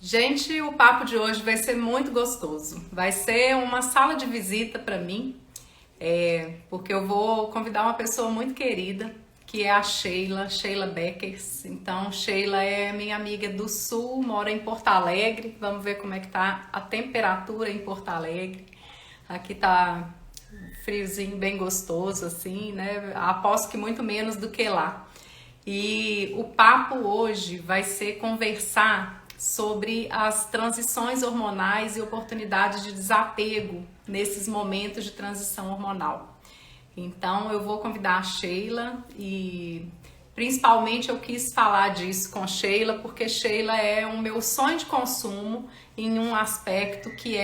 Gente, o papo de hoje vai ser muito gostoso. Vai ser uma sala de visita para mim, porque eu vou convidar uma pessoa muito querida, que é a Sheila Beckers. Então, Sheila é minha amiga do Sul, mora em Porto Alegre. Vamos ver como é que tá a temperatura em Porto Alegre. Aqui tá friozinho, bem gostoso, assim, né? Aposto que muito menos do que lá. E o papo hoje vai ser conversar sobre as transições hormonais e oportunidades de desapego nesses momentos de transição hormonal. Então eu vou convidar a Sheila e principalmente eu quis falar disso com Sheila porque Sheila é o meu sonho de consumo em um aspecto que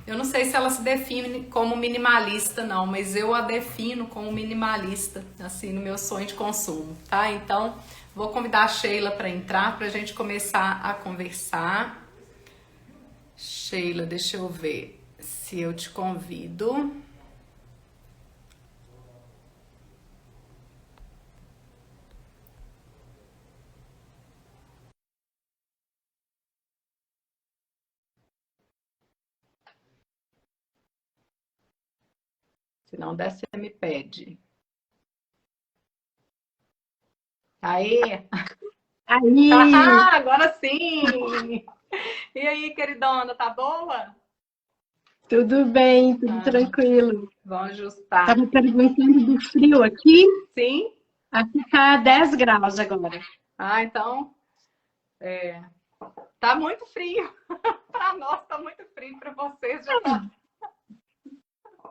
eu não sei se ela se define como minimalista, não, mas eu a defino como minimalista, assim, no meu sonho de consumo, tá? Então, vou convidar a Sheila para entrar, para a gente começar a conversar. Sheila, deixa eu ver se eu te convido. Se não der, você me pede. Aê! Aí, Ah, agora sim! E aí, queridona, tá boa? tudo bem, tudo Ah, tranquilo. vamos ajustar. Estava perguntando do frio aqui, Sim? aqui está 10 graus agora. Ah, então tá muito frio. Para nós tá muito frio, para vocês já tá.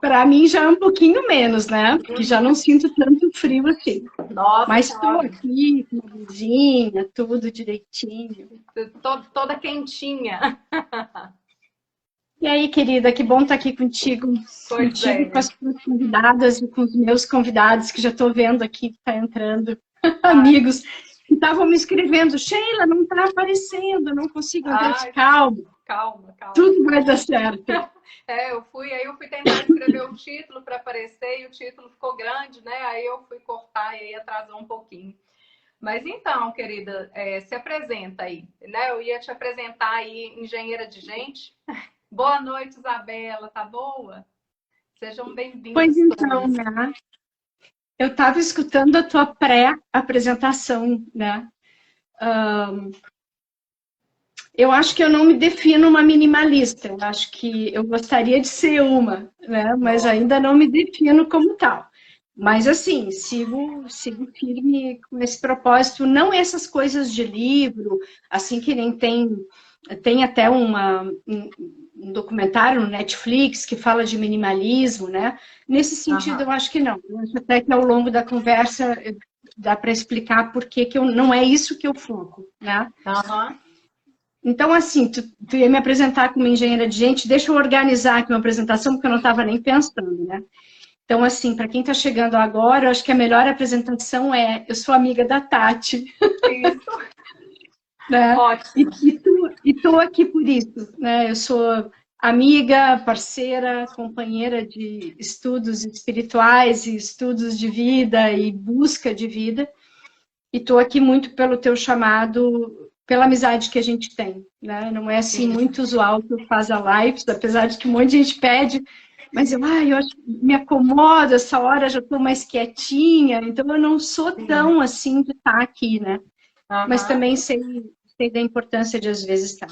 Para mim já é um pouquinho menos, né? Porque já não sinto tanto frio assim. Nossa Mas estou senhora, aqui com a blusinha, tudo direitinho. toda quentinha. E aí, querida, que bom estar aqui contigo, Pois contigo, com é. as tuas convidadas e com os meus convidados, que já estou vendo aqui que está entrando, Ai, amigos que estavam me escrevendo, Sheila, não está aparecendo, não consigo entrar. Eu disse, ai, calma, calma, calma. tudo vai dar certo. Eu fui tentar escrever o título para aparecer e o título ficou grande, né? Aí eu fui cortar e aí atrasou um pouquinho. Mas então, querida, se apresenta aí, né? Eu ia te apresentar aí, engenheira de gente. Boa noite, Isabela, tá boa? Sejam Pois bem-vindos então, todos. né? Eu estava escutando a tua pré-apresentação, né? Eu acho que eu não me defino uma minimalista. Eu acho que eu gostaria de ser uma, né? Mas Ó, ainda não me defino como tal. Mas assim, sigo firme com esse propósito, não essas coisas de livro, assim que nem tem até um documentário no Netflix que fala de minimalismo, né? Nesse sentido, aham. eu acho que não. Eu acho até que ao longo da conversa dá para explicar por que não é isso que eu foco, né? Aham. Então, assim, tu ia me apresentar como engenheira de gente, deixa eu organizar aqui uma apresentação, porque eu não estava nem pensando, né? Então, assim, para quem está chegando agora, eu acho que a melhor apresentação é: eu sou amiga da Tati, Isso. né? Ótimo. E tô aqui por isso, né? Eu sou amiga, parceira, companheira de estudos espirituais e estudos de vida e busca de vida. E estou aqui muito pelo teu chamado, pela amizade que a gente tem, né? Não é assim Sim. muito usual que eu faça lives, apesar de que um monte de gente pede, mas eu acho que me acomodo, essa hora já estou mais quietinha, então eu não sou Sim. tão assim de estar aqui, né? Mas Aham. também sei da importância de às vezes estar.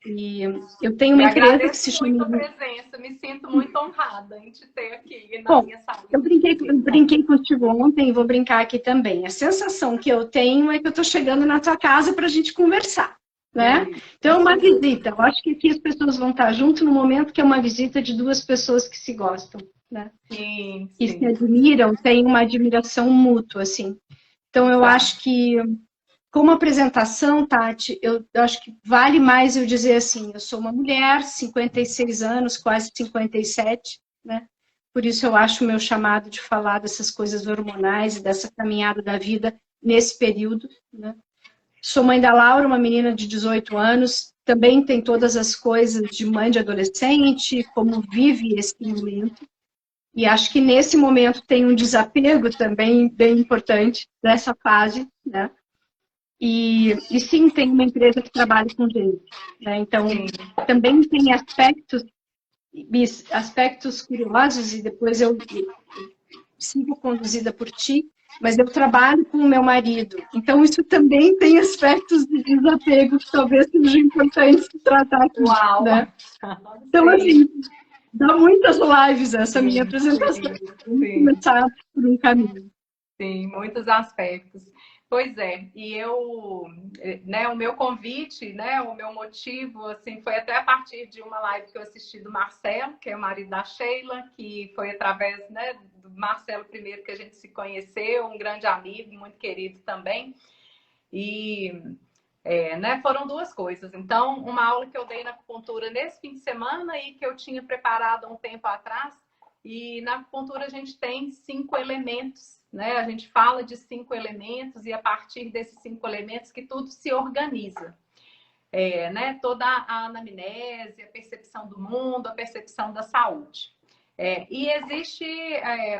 E eu tenho E uma empresa que agradeço se muito chama. a presença, me sinto muito honrada em te ter aqui na Bom, minha sala eu de visita. brinquei contigo ontem e vou brincar aqui também. A sensação que eu tenho é que eu estou chegando na tua casa para a gente conversar, né? Então, é Isso uma mesmo. visita. Eu acho que aqui as pessoas vão estar junto no momento que é uma visita de duas pessoas que se gostam, né? Sim, Que se sim. admiram, têm uma admiração mútua, assim. Então, eu Tá. acho que, como apresentação, Tati, eu acho que vale mais eu dizer assim: eu sou uma mulher, 56 anos, quase 57, né? Por isso eu acho o meu chamado de falar dessas coisas hormonais e dessa caminhada da vida nesse período, né? Sou mãe da Laura, uma menina de 18 anos, também tem todas as coisas de mãe de adolescente, como vive esse momento. E acho que nesse momento tem um desapego também bem importante dessa fase, né? E sim, tem uma empresa que trabalha com gente, né? Então, também tem aspectos curiosos, e depois eu sigo conduzida por ti, mas eu trabalho com o meu marido. Então, isso também tem aspectos de desapego que talvez seja importante tratar aqui, Uau! né? Então, assim, dá muitas lives essa minha apresentação. Vamos começar por um caminho. Sim, muitos aspectos. Pois é, e eu, né, o meu convite, né, o meu motivo, assim, foi até a partir de uma live que eu assisti do Marcelo, que é o marido da Sheila, que foi através, né, do Marcelo primeiro que a gente se conheceu, um grande amigo, muito querido também. E né, foram duas coisas. Então, uma aula que eu dei na acupuntura nesse fim de semana e que eu tinha preparado há um tempo atrás. E na acupuntura a gente tem 5 elementos, né? A gente fala de 5 elementos e a partir desses 5 elementos que tudo se organiza. Né? Toda a anamnese, a percepção do mundo, a percepção da saúde. E existe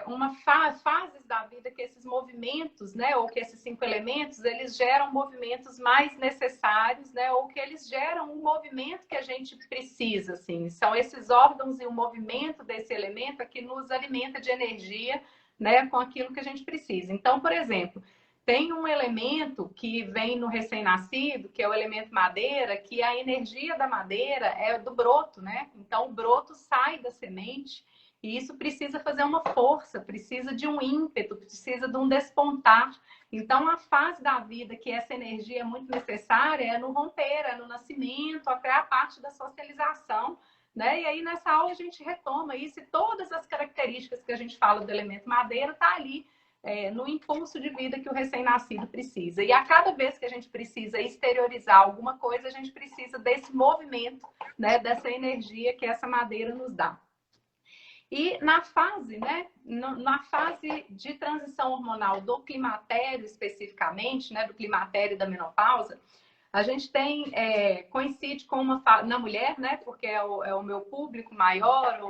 uma fases da vida que esses movimentos, né, ou que esses 5 elementos, eles geram movimentos mais necessários, né, ou que eles geram um movimento que a gente precisa, assim. São esses órgãos e o movimento desse elemento que nos alimenta de energia, né, com aquilo que a gente precisa. Então, por exemplo, tem um elemento que vem no recém-nascido, que é o elemento madeira, que a energia da madeira é do broto, né? Então, o broto sai da semente e isso precisa fazer uma força, precisa de um ímpeto, precisa de um despontar. Então, a fase da vida que essa energia é muito necessária é no romper, é no nascimento, até a parte da socialização, né? E aí, nessa aula, a gente retoma isso e todas as características que a gente fala do elemento madeira tá ali, no impulso de vida que o recém-nascido precisa. E a cada vez que a gente precisa exteriorizar alguma coisa, a gente precisa desse movimento, né? Dessa energia que essa madeira nos dá. E na fase, né, na fase de transição hormonal do climatério especificamente, né, do climatério e da menopausa, a gente tem, coincide com na mulher, né, porque é o meu público maior,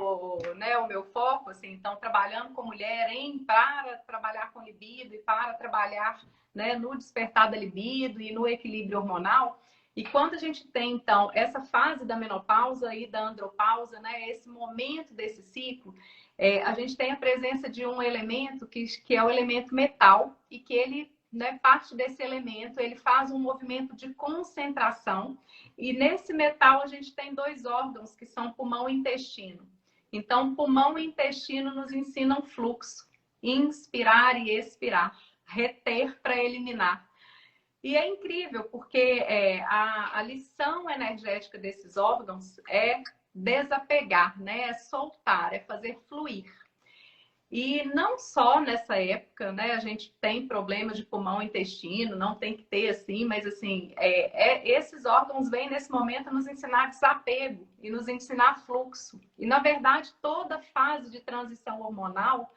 né, o meu foco, assim, então trabalhando com mulher para trabalhar com libido e para trabalhar, né, no despertar da libido e no equilíbrio hormonal. E quando a gente tem, então, essa fase da menopausa e da andropausa, né, esse momento desse ciclo, a gente tem a presença de um elemento que é o elemento metal e que ele, né, parte desse elemento, ele faz um movimento de concentração e nesse metal a gente tem 2 órgãos que são pulmão e intestino. Então, pulmão e intestino nos ensinam fluxo, inspirar e expirar, reter para eliminar. E é incrível, porque a lição energética desses órgãos é desapegar, né? É soltar, é fazer fluir. E não só nessa época, né? A gente tem problemas de pulmão e intestino, não tem que ter assim, mas assim, esses órgãos vêm nesse momento nos ensinar desapego e nos ensinar fluxo. E na verdade, toda fase de transição hormonal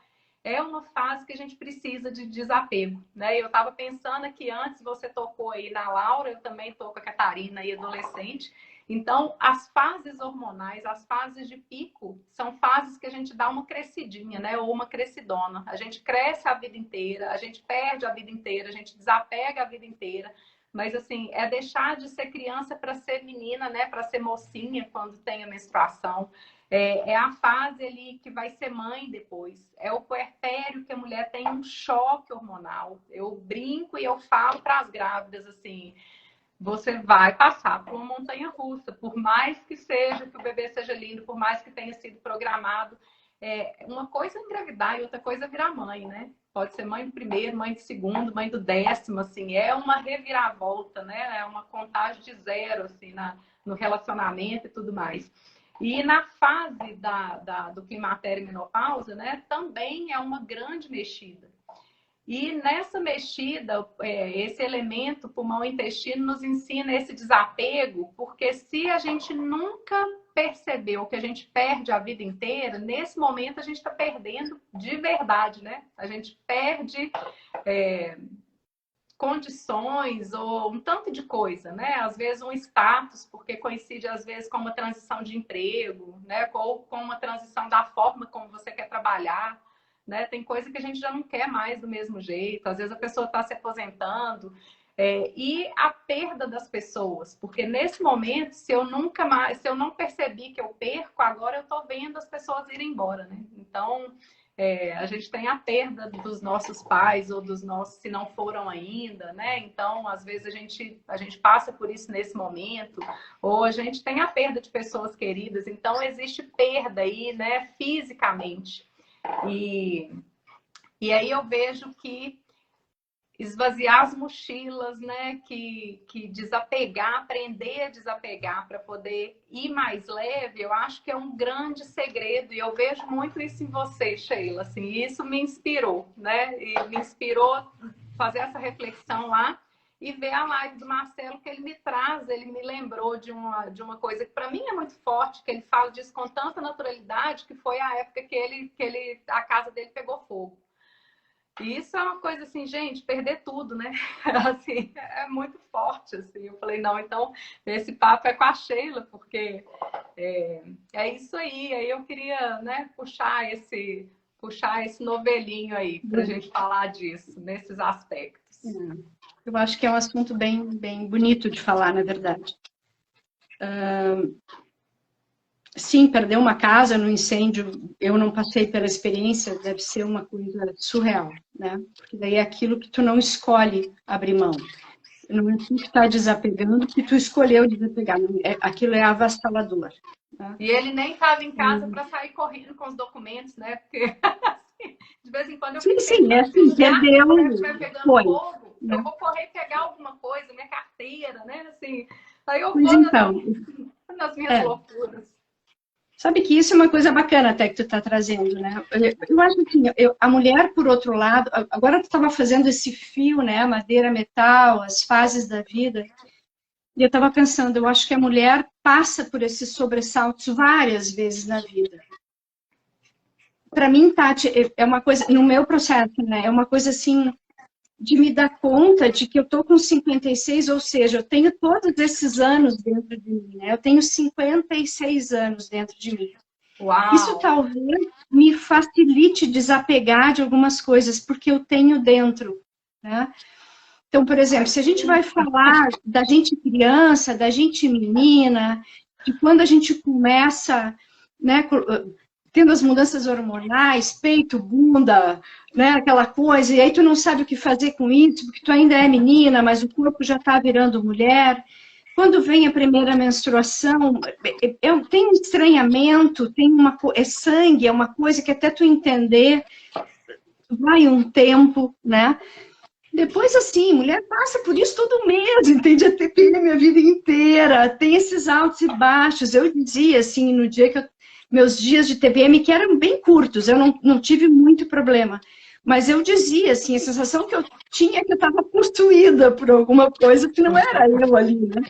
é uma fase que a gente precisa de desapego, né? Eu estava pensando aqui antes, você tocou aí na Laura, eu também estou com a Catarina aí, adolescente. Então, as fases hormonais, as fases de pico, são fases que a gente dá uma crescidinha, né? Ou uma crescidona. A gente cresce a vida inteira, a gente perde a vida inteira, a gente desapega a vida inteira. Mas, assim, é deixar de ser criança para ser menina, né? Para ser mocinha quando tem a menstruação. É a fase ali que vai ser mãe depois. É o puerpério que a mulher tem um choque hormonal. Eu brinco e eu falo para as grávidas assim: você vai passar por uma montanha russa, por mais que seja, que o bebê seja lindo, por mais que tenha sido programado. Uma coisa é engravidar e outra coisa é virar mãe, né? Pode ser mãe do primeiro, mãe do segundo, mãe do 10º, assim, é uma reviravolta, né? É uma contagem de zero, assim, no relacionamento e tudo mais. E na fase do climatério e menopausa, né, também é uma grande mexida. E nessa mexida, esse elemento pulmão e intestino nos ensina esse desapego, porque se a gente nunca percebeu que a gente perde a vida inteira, nesse momento a gente está perdendo de verdade, né? A gente perde condições ou um tanto de coisa, né? Às vezes um status, porque coincide às vezes com uma transição de emprego, né? Ou com uma transição da forma como você quer trabalhar, né? Tem coisa que a gente já não quer mais do mesmo jeito. Às vezes a pessoa está se aposentando. E a perda das pessoas, porque nesse momento, se eu nunca mais, se eu não percebi que eu perco, agora eu estou vendo as pessoas irem embora, né? Então, a gente tem a perda dos nossos pais ou dos nossos, se não foram ainda, né? Então, às vezes a gente passa por isso nesse momento, ou a gente tem a perda de pessoas queridas, então existe perda aí, né, fisicamente. E aí eu vejo que esvaziar as mochilas, né? Que desapegar, aprender a desapegar para poder ir mais leve, eu acho que é um grande segredo. E eu vejo muito isso em você, Sheila. Assim, isso me inspirou, né? E me inspirou fazer essa reflexão lá e ver a live do Marcelo que ele me traz. Ele me lembrou de uma coisa que para mim é muito forte, que ele fala disso com tanta naturalidade, que foi a época que a casa dele pegou fogo. E isso é uma coisa assim, gente, perder tudo, né? Assim, é muito forte, assim. Eu falei, não, então esse papo é com a Sheila, porque é isso aí. Aí eu queria, né, puxar esse novelinho aí para a gente falar disso, nesses aspectos. Eu acho que é um assunto bem, bem bonito de falar, na verdade. Sim, perder uma casa no incêndio, eu não passei pela experiência, deve ser uma coisa surreal, né? Porque daí é aquilo que tu não escolhe abrir mão. Não é tu que está desapegando, que tu escolheu desapegar. Aquilo é avassalador. Né? E ele nem estava em casa para sair correndo com os documentos, né? Porque assim, de vez em quando eu fico sim, pensando, se o lugar estiver pegando foi. fogo, eu vou correr pegar alguma coisa, minha carteira, né? Assim, aí eu Pois vou então, nas minhas loucuras. Sabe que isso é uma coisa bacana até que tu está trazendo, né? Eu acho assim, a mulher, por outro lado, agora tu estava fazendo esse fio, né? Madeira, metal, as fases da vida, e eu estava pensando, eu acho que a mulher passa por esses sobressaltos várias vezes na vida. Para mim, Tati, é uma coisa, no meu processo, né? É uma coisa assim, de me dar conta de que eu estou com 56, ou seja, eu tenho todos esses anos dentro de mim, né? Eu tenho 56 anos dentro de mim. Uau. Isso talvez me facilite desapegar de algumas coisas, porque eu tenho dentro, né? Então, por exemplo, se a gente vai falar da gente criança, da gente menina, de quando a gente começa, né, tendo as mudanças hormonais, peito, bunda, né, aquela coisa, e aí tu não sabe o que fazer com isso, porque tu ainda é menina, mas o corpo já está virando mulher. Quando vem a primeira menstruação, tem um estranhamento, é sangue, é uma coisa que até tu entender, vai um tempo, né? Depois, assim, mulher passa por isso todo mês, entende? A TPM a vida inteira, tem esses altos e baixos. Eu dizia, assim, no dia que meus dias de TPM, que eram bem curtos, eu não tive muito problema. Mas eu dizia, assim, a sensação que eu tinha é que eu estava possuída por alguma coisa que não era eu ali, né?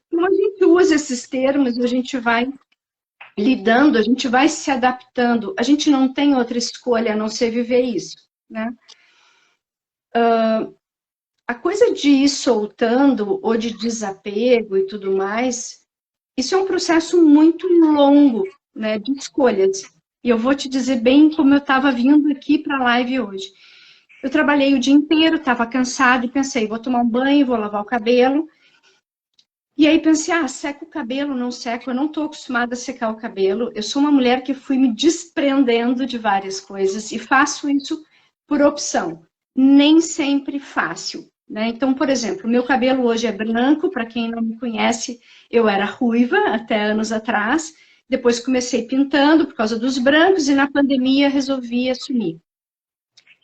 Então, a gente usa esses termos, a gente vai lidando, a gente vai se adaptando. A gente não tem outra escolha a não ser viver isso, né? A coisa de ir soltando ou de desapego e tudo mais, isso é um processo muito longo, né, de escolhas. E eu vou te dizer bem como eu estava vindo aqui para a live hoje. Eu trabalhei o dia inteiro, estava cansada e pensei, vou tomar um banho, vou lavar o cabelo. E aí pensei, seco o cabelo, não seco, eu não estou acostumada a secar o cabelo. Eu sou uma mulher que fui me desprendendo de várias coisas e faço isso por opção. Nem sempre fácil. Né? Então, por exemplo, meu cabelo hoje é branco, para quem não me conhece, eu era ruiva até anos atrás, depois comecei pintando por causa dos brancos e na pandemia resolvi assumir.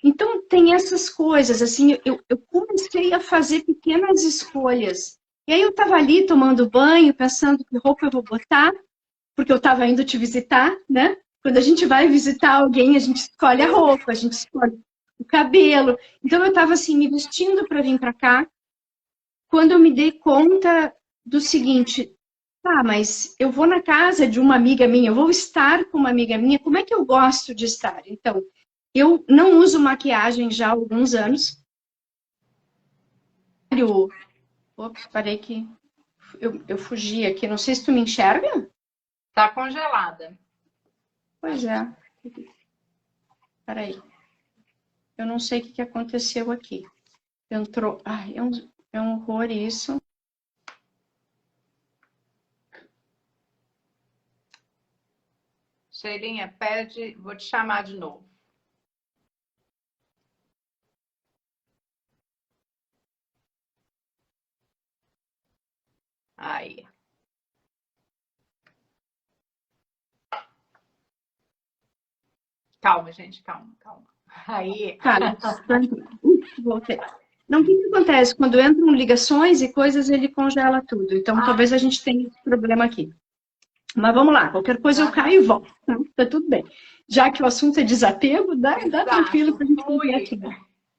Então, tem essas coisas, assim, eu comecei a fazer pequenas escolhas. E aí eu estava ali tomando banho, pensando que roupa eu vou botar, porque eu estava indo te visitar, né? Quando a gente vai visitar alguém, a gente escolhe a roupa, a gente escolhe o cabelo. Então, eu estava assim, me vestindo para vir para cá, quando eu me dei conta do seguinte, mas eu vou na casa de uma amiga minha, eu vou estar com uma amiga minha, como é que eu gosto de estar? Então, eu não uso maquiagem já há alguns anos. Ops, parei que eu fugi aqui, não sei se tu me enxerga? Tá congelada. Pois é. Peraí. Eu não sei o que aconteceu aqui. Entrou. É um horror isso. Sheilinha, pede, vou te chamar de novo. Aí. Calma, gente, calma. Aí. Cara, voltei. Não, o que acontece? Quando entram ligações e coisas, ele congela tudo. Então, talvez a gente tenha esse problema aqui. Mas vamos lá, qualquer coisa eu caio e volto. Tá tudo bem. Já que o assunto é desapego, dá tranquilo pra gente ver aqui.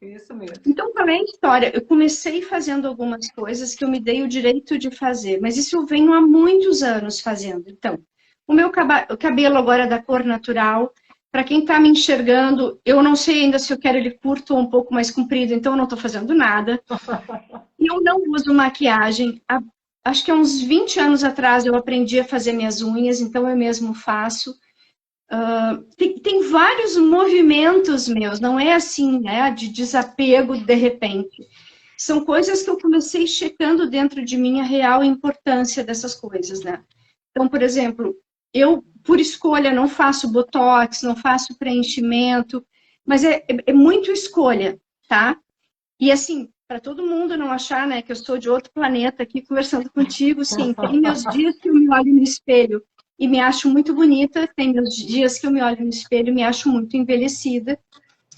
Isso mesmo. Então, qual é a história? Eu comecei fazendo algumas coisas que eu me dei o direito de fazer, mas isso eu venho há muitos anos fazendo. Então, o meu cabelo agora é da cor natural. Para quem está me enxergando, eu não sei ainda se eu quero ele curto ou um pouco mais comprido, então eu não estou fazendo nada. E eu não uso maquiagem. Acho que há uns 20 anos atrás eu aprendi a fazer minhas unhas, então eu mesmo faço. Tem vários movimentos meus, não é assim, né, de desapego de repente. São coisas que eu comecei checando dentro de mim a real importância dessas coisas, né? Então, por exemplo, eu, por escolha, não faço botox, não faço preenchimento, mas é muito escolha, tá? E assim, para todo mundo não achar, né, que eu sou de outro planeta aqui conversando contigo, sim, tem meus dias que eu me olho no espelho e me acho muito bonita, tem meus dias que eu me olho no espelho e me acho muito envelhecida,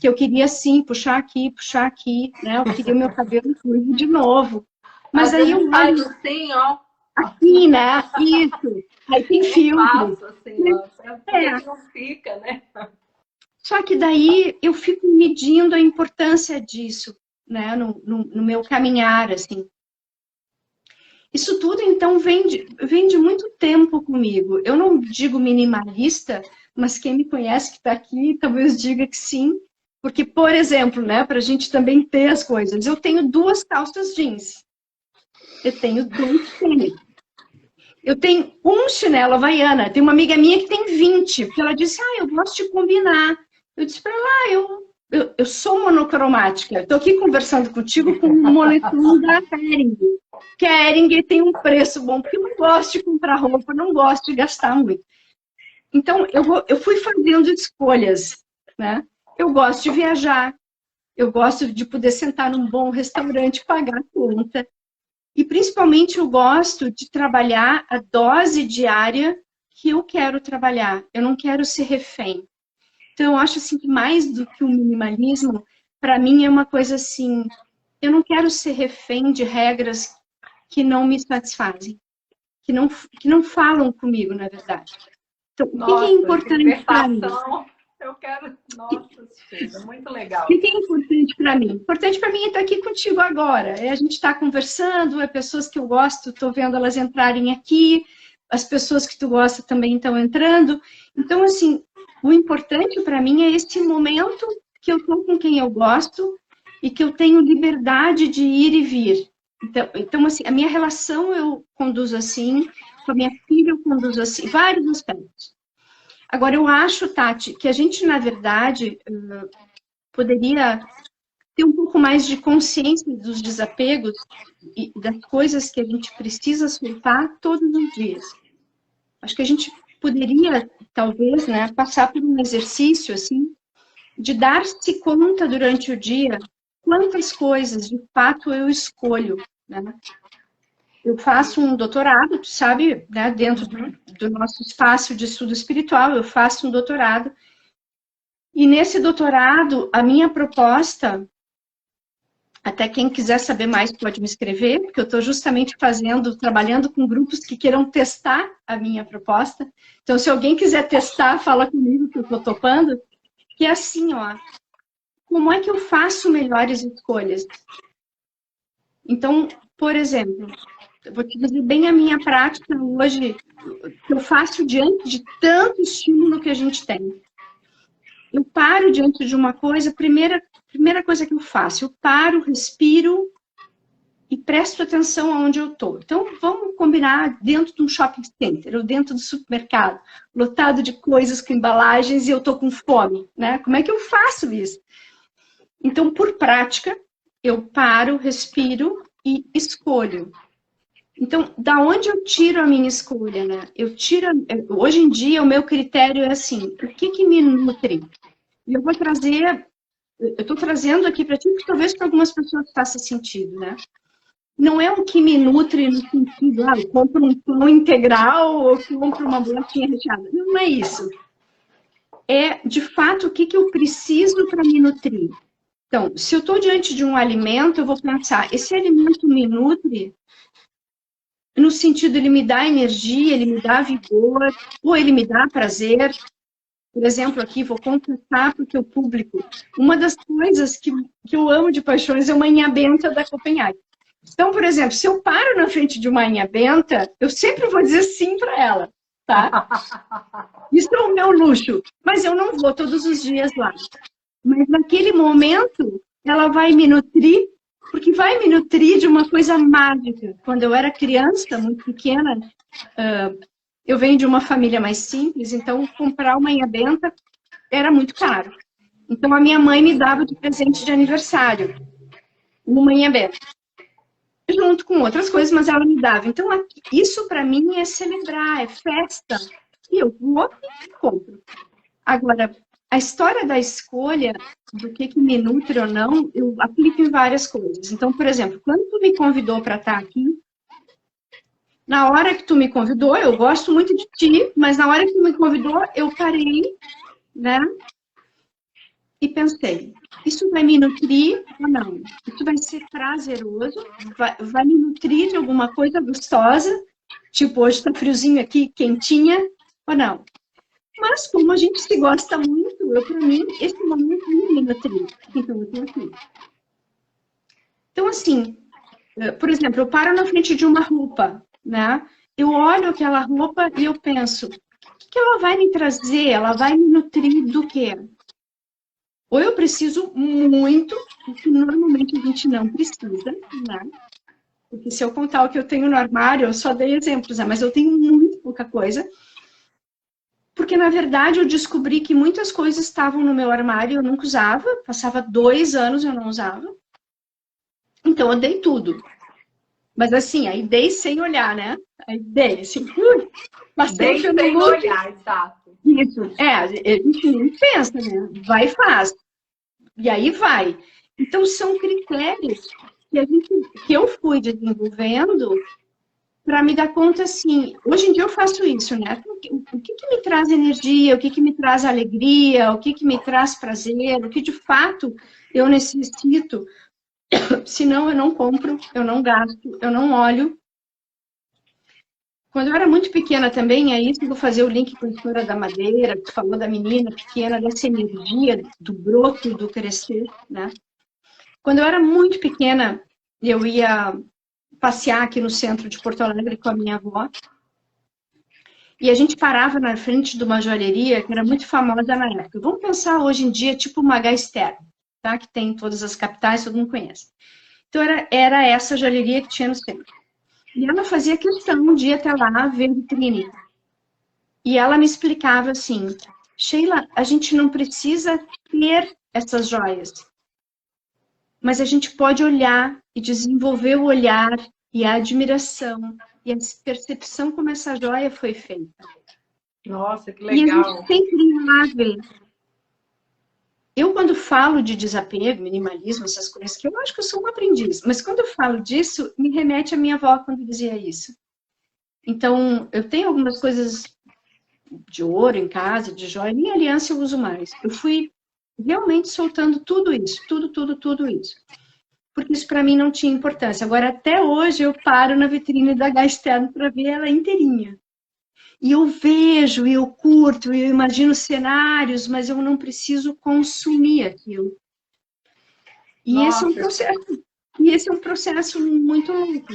que eu queria, sim, puxar aqui, né, eu queria o meu cabelo ruivo de novo. Mas aí eu olho assim, ó. Aqui, né, isso, aí tem filtro. Faço assim, ó, não fica, né? Só que daí eu fico medindo a importância disso, né, no meu caminhar, assim. Isso tudo, então, vem de muito tempo comigo. Eu não digo minimalista, mas quem me conhece que está aqui, talvez diga que sim. Porque, por exemplo, né, para a gente também ter as coisas, eu tenho 2 calças jeans. Eu tenho 2 tênis. Eu tenho um chinelo havaiana. Tem uma amiga minha que tem 20, porque ela disse, eu gosto de combinar. Eu disse para ela, eu sou monocromática. Estou aqui conversando contigo com um moletom da Hering. Que a Hering tem um preço bom, porque eu não gosto de comprar roupa, não gosto de gastar muito. Então, eu fui fazendo escolhas, né? Eu gosto de viajar, eu gosto de poder sentar num bom restaurante e pagar a conta. E, principalmente, eu gosto de trabalhar a dose diária que eu quero trabalhar. Eu não quero ser refém. Então, eu acho assim, que mais do que o minimalismo, para mim é uma coisa assim, eu não quero ser refém de regras que não me satisfazem, que não falam comigo, na verdade. Então, nossa, o que é importante para mim? Eu quero... Nossa, Sheila, muito legal. O que é importante para mim? Importante para mim é estar aqui contigo agora. A gente está conversando, pessoas que eu gosto, estou vendo elas entrarem aqui, as pessoas que tu gosta também estão entrando. Então, assim, o importante para mim é esse momento que eu estou com quem eu gosto e que eu tenho liberdade de ir e vir. Então, assim, a minha relação eu conduzo assim, com a minha filha eu conduzo assim, vários aspectos. Agora, eu acho, Tati, que a gente, na verdade, poderia ter um pouco mais de consciência dos desapegos e das coisas que a gente precisa soltar todos os dias. Acho que a gente poderia, talvez, né, passar por um exercício, assim, de dar-se conta durante o dia quantas coisas, de fato, eu escolho, né? Eu faço um doutorado, tu sabe, né, dentro do nosso espaço de estudo espiritual, eu faço um doutorado. E nesse doutorado, a minha proposta, até quem quiser saber mais pode me escrever, porque eu estou justamente trabalhando com grupos que queiram testar a minha proposta. Então, se alguém quiser testar, fala comigo que eu estou topando. Que é assim, ó, como é que eu faço melhores escolhas? Então, por exemplo, eu vou te dizer bem a minha prática hoje, que eu faço diante de tanto estímulo que a gente tem. Eu paro diante de uma coisa, primeira coisa que eu faço, eu paro, respiro e presto atenção aonde eu estou. Então, vamos combinar dentro de um shopping center, ou dentro do supermercado, lotado de coisas com embalagens e eu estou com fome, né? Como é que eu faço isso? Então, por prática, eu paro, respiro e escolho. Então, da onde eu tiro a minha escolha, né? Hoje em dia, o meu critério é assim, o que que me nutre? E eu estou trazendo aqui para ti, porque talvez para algumas pessoas faça sentido, né? Não é o que me nutre no sentido, eu compro um pão integral ou compro uma bolachinha recheada. Não é isso. É, de fato, o que que eu preciso para me nutrir. Então, se eu estou diante de um alimento, eu vou pensar, esse alimento me nutre no sentido, ele me dá energia, ele me dá vigor, ou ele me dá prazer. Por exemplo, aqui, vou confessar para o teu público, uma das coisas que eu amo de paixões é uma inhabenta da Copenhague. Então, por exemplo, se eu paro na frente de uma inhabenta, eu sempre vou dizer sim para ela, tá? Isso é o meu luxo, mas eu não vou todos os dias lá. Mas naquele momento, ela vai me nutrir, porque vai me nutrir de uma coisa mágica. Quando eu era criança, muito pequena, eu venho de uma família mais simples, então comprar uma inhabenta era muito caro. Então a minha mãe me dava de presente de aniversário uma inhabenta, junto com outras coisas, mas ela me dava. Então isso para mim é celebrar, é festa. E eu vou e compro. Agora, a história da escolha do que me nutre ou não, eu aplico em várias coisas. Então, por exemplo, quando tu me convidou para estar aqui, na hora que tu me convidou, eu gosto muito de ti, mas na hora que tu me convidou, eu parei, né? E pensei, isso vai me nutrir ou não? Isso vai ser prazeroso? Vai me nutrir de alguma coisa gostosa? Tipo, hoje tá friozinho aqui, quentinha, ou não? Mas como a gente se gosta muito, para mim, esse momento me nutre. Então, eu tô aqui. Então, assim, por exemplo, eu paro na frente de uma roupa, né? Eu olho aquela roupa e eu penso, o que ela vai me trazer? Ela vai me nutrir do quê? Ou eu preciso muito, o que normalmente a gente não precisa, né? Porque se eu contar o que eu tenho no armário, eu só dei exemplos, né? Mas eu tenho muito pouca coisa. Porque, na verdade, eu descobri que muitas coisas estavam no meu armário e eu nunca usava. Passava 2 anos e eu não usava. Então, eu dei tudo. Mas, assim, aí dei sem olhar, né? Aí dei, assim, Dei sem olhar, exato. Isso, a gente nem pensa, né? Vai e faz. E aí vai. Então, são critérios que eu fui desenvolvendo para me dar conta, assim, hoje em dia eu faço isso, né? O que me traz energia, o que me traz alegria, o que me traz prazer, o que de fato eu necessito, senão eu não compro, eu não gasto, eu não olho. Quando eu era muito pequena também, aí eu vou fazer o link com a história da madeira, que falou da menina pequena, dessa energia, do broto, do crescer, né? Quando eu era muito pequena, eu ia passear aqui no centro de Porto Alegre com a minha avó. E a gente parava na frente de uma joalheria que era muito famosa na época. Vamos pensar hoje em dia, tipo uma Gaster, tá? Que tem em todas as capitais, todo mundo conhece. Então era essa joalheria que tinha no centro. E ela fazia questão de ir até lá ver vitrine. E ela me explicava assim, Sheila, a gente não precisa ter essas joias. Mas a gente pode olhar e desenvolver o olhar e a admiração e a percepção como essa joia foi feita. Nossa, que legal. E a gente sempre ia lá ver. Eu, quando falo de desapego, minimalismo, essas coisas, que eu acho que eu sou um aprendiz, mas quando eu falo disso, me remete à minha avó quando dizia isso. Então, eu tenho algumas coisas de ouro em casa, de joia, nem aliança eu uso mais. Eu fui realmente soltando tudo isso, tudo isso. Porque isso para mim não tinha importância. Agora, até hoje, eu paro na vitrine da Gasterno para ver ela inteirinha. E eu vejo, e eu curto, e eu imagino cenários, mas eu não preciso consumir aquilo. E esse é um processo. E esse é um processo muito louco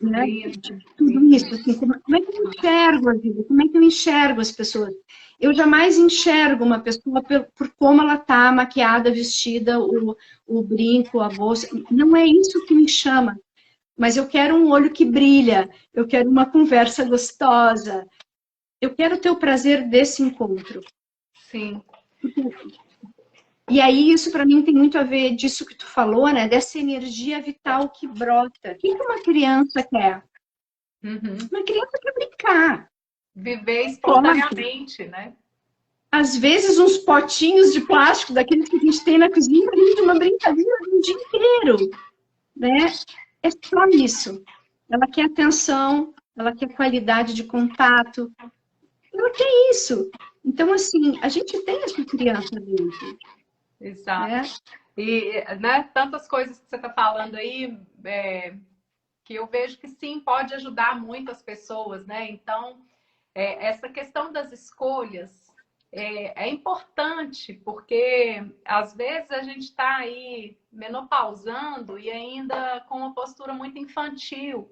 né, de tudo isso. Assim, como é que eu enxergo a vida? Como é que eu enxergo as pessoas? Eu jamais enxergo uma pessoa por como ela está maquiada, vestida, o brinco, a bolsa. Não é isso que me chama. Mas eu quero um olho que brilha. Eu quero uma conversa gostosa. Eu quero ter o prazer desse encontro. Sim. E aí isso para mim tem muito a ver disso que tu falou, né? Dessa energia vital que brota. O que que uma criança quer? Uhum. Uma criança quer brincar. Viver Lógico. espontaneamente, né? Às vezes uns potinhos de plástico, daqueles que a gente tem na cozinha, rende uma brincadeira o dia inteiro, né? É só isso. Ela quer atenção, ela quer qualidade de contato, ela quer isso. Então, assim, a gente tem essa criança dentro, Exato. né? E, né, tantas coisas que você está falando aí, que eu vejo que sim, pode ajudar muito as pessoas, né? Então, essa questão das escolhas é importante, porque às vezes a gente está aí menopausando e ainda com uma postura muito infantil.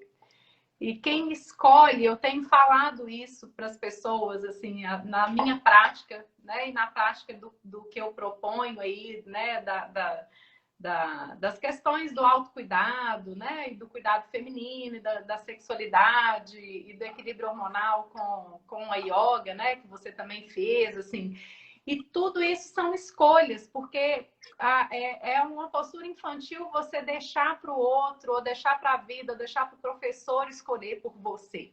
E quem escolhe, eu tenho falado isso para as pessoas, assim, na minha prática, né, e na prática do que eu proponho aí, né, das questões do autocuidado, né, e do cuidado feminino, e da sexualidade e do equilíbrio hormonal com a yoga, né, que você também fez, assim. E tudo isso são escolhas, porque é uma postura infantil você deixar para o outro, ou deixar para a vida, ou deixar para o professor escolher por você.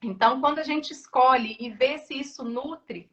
Então, quando a gente escolhe e vê se isso nutre,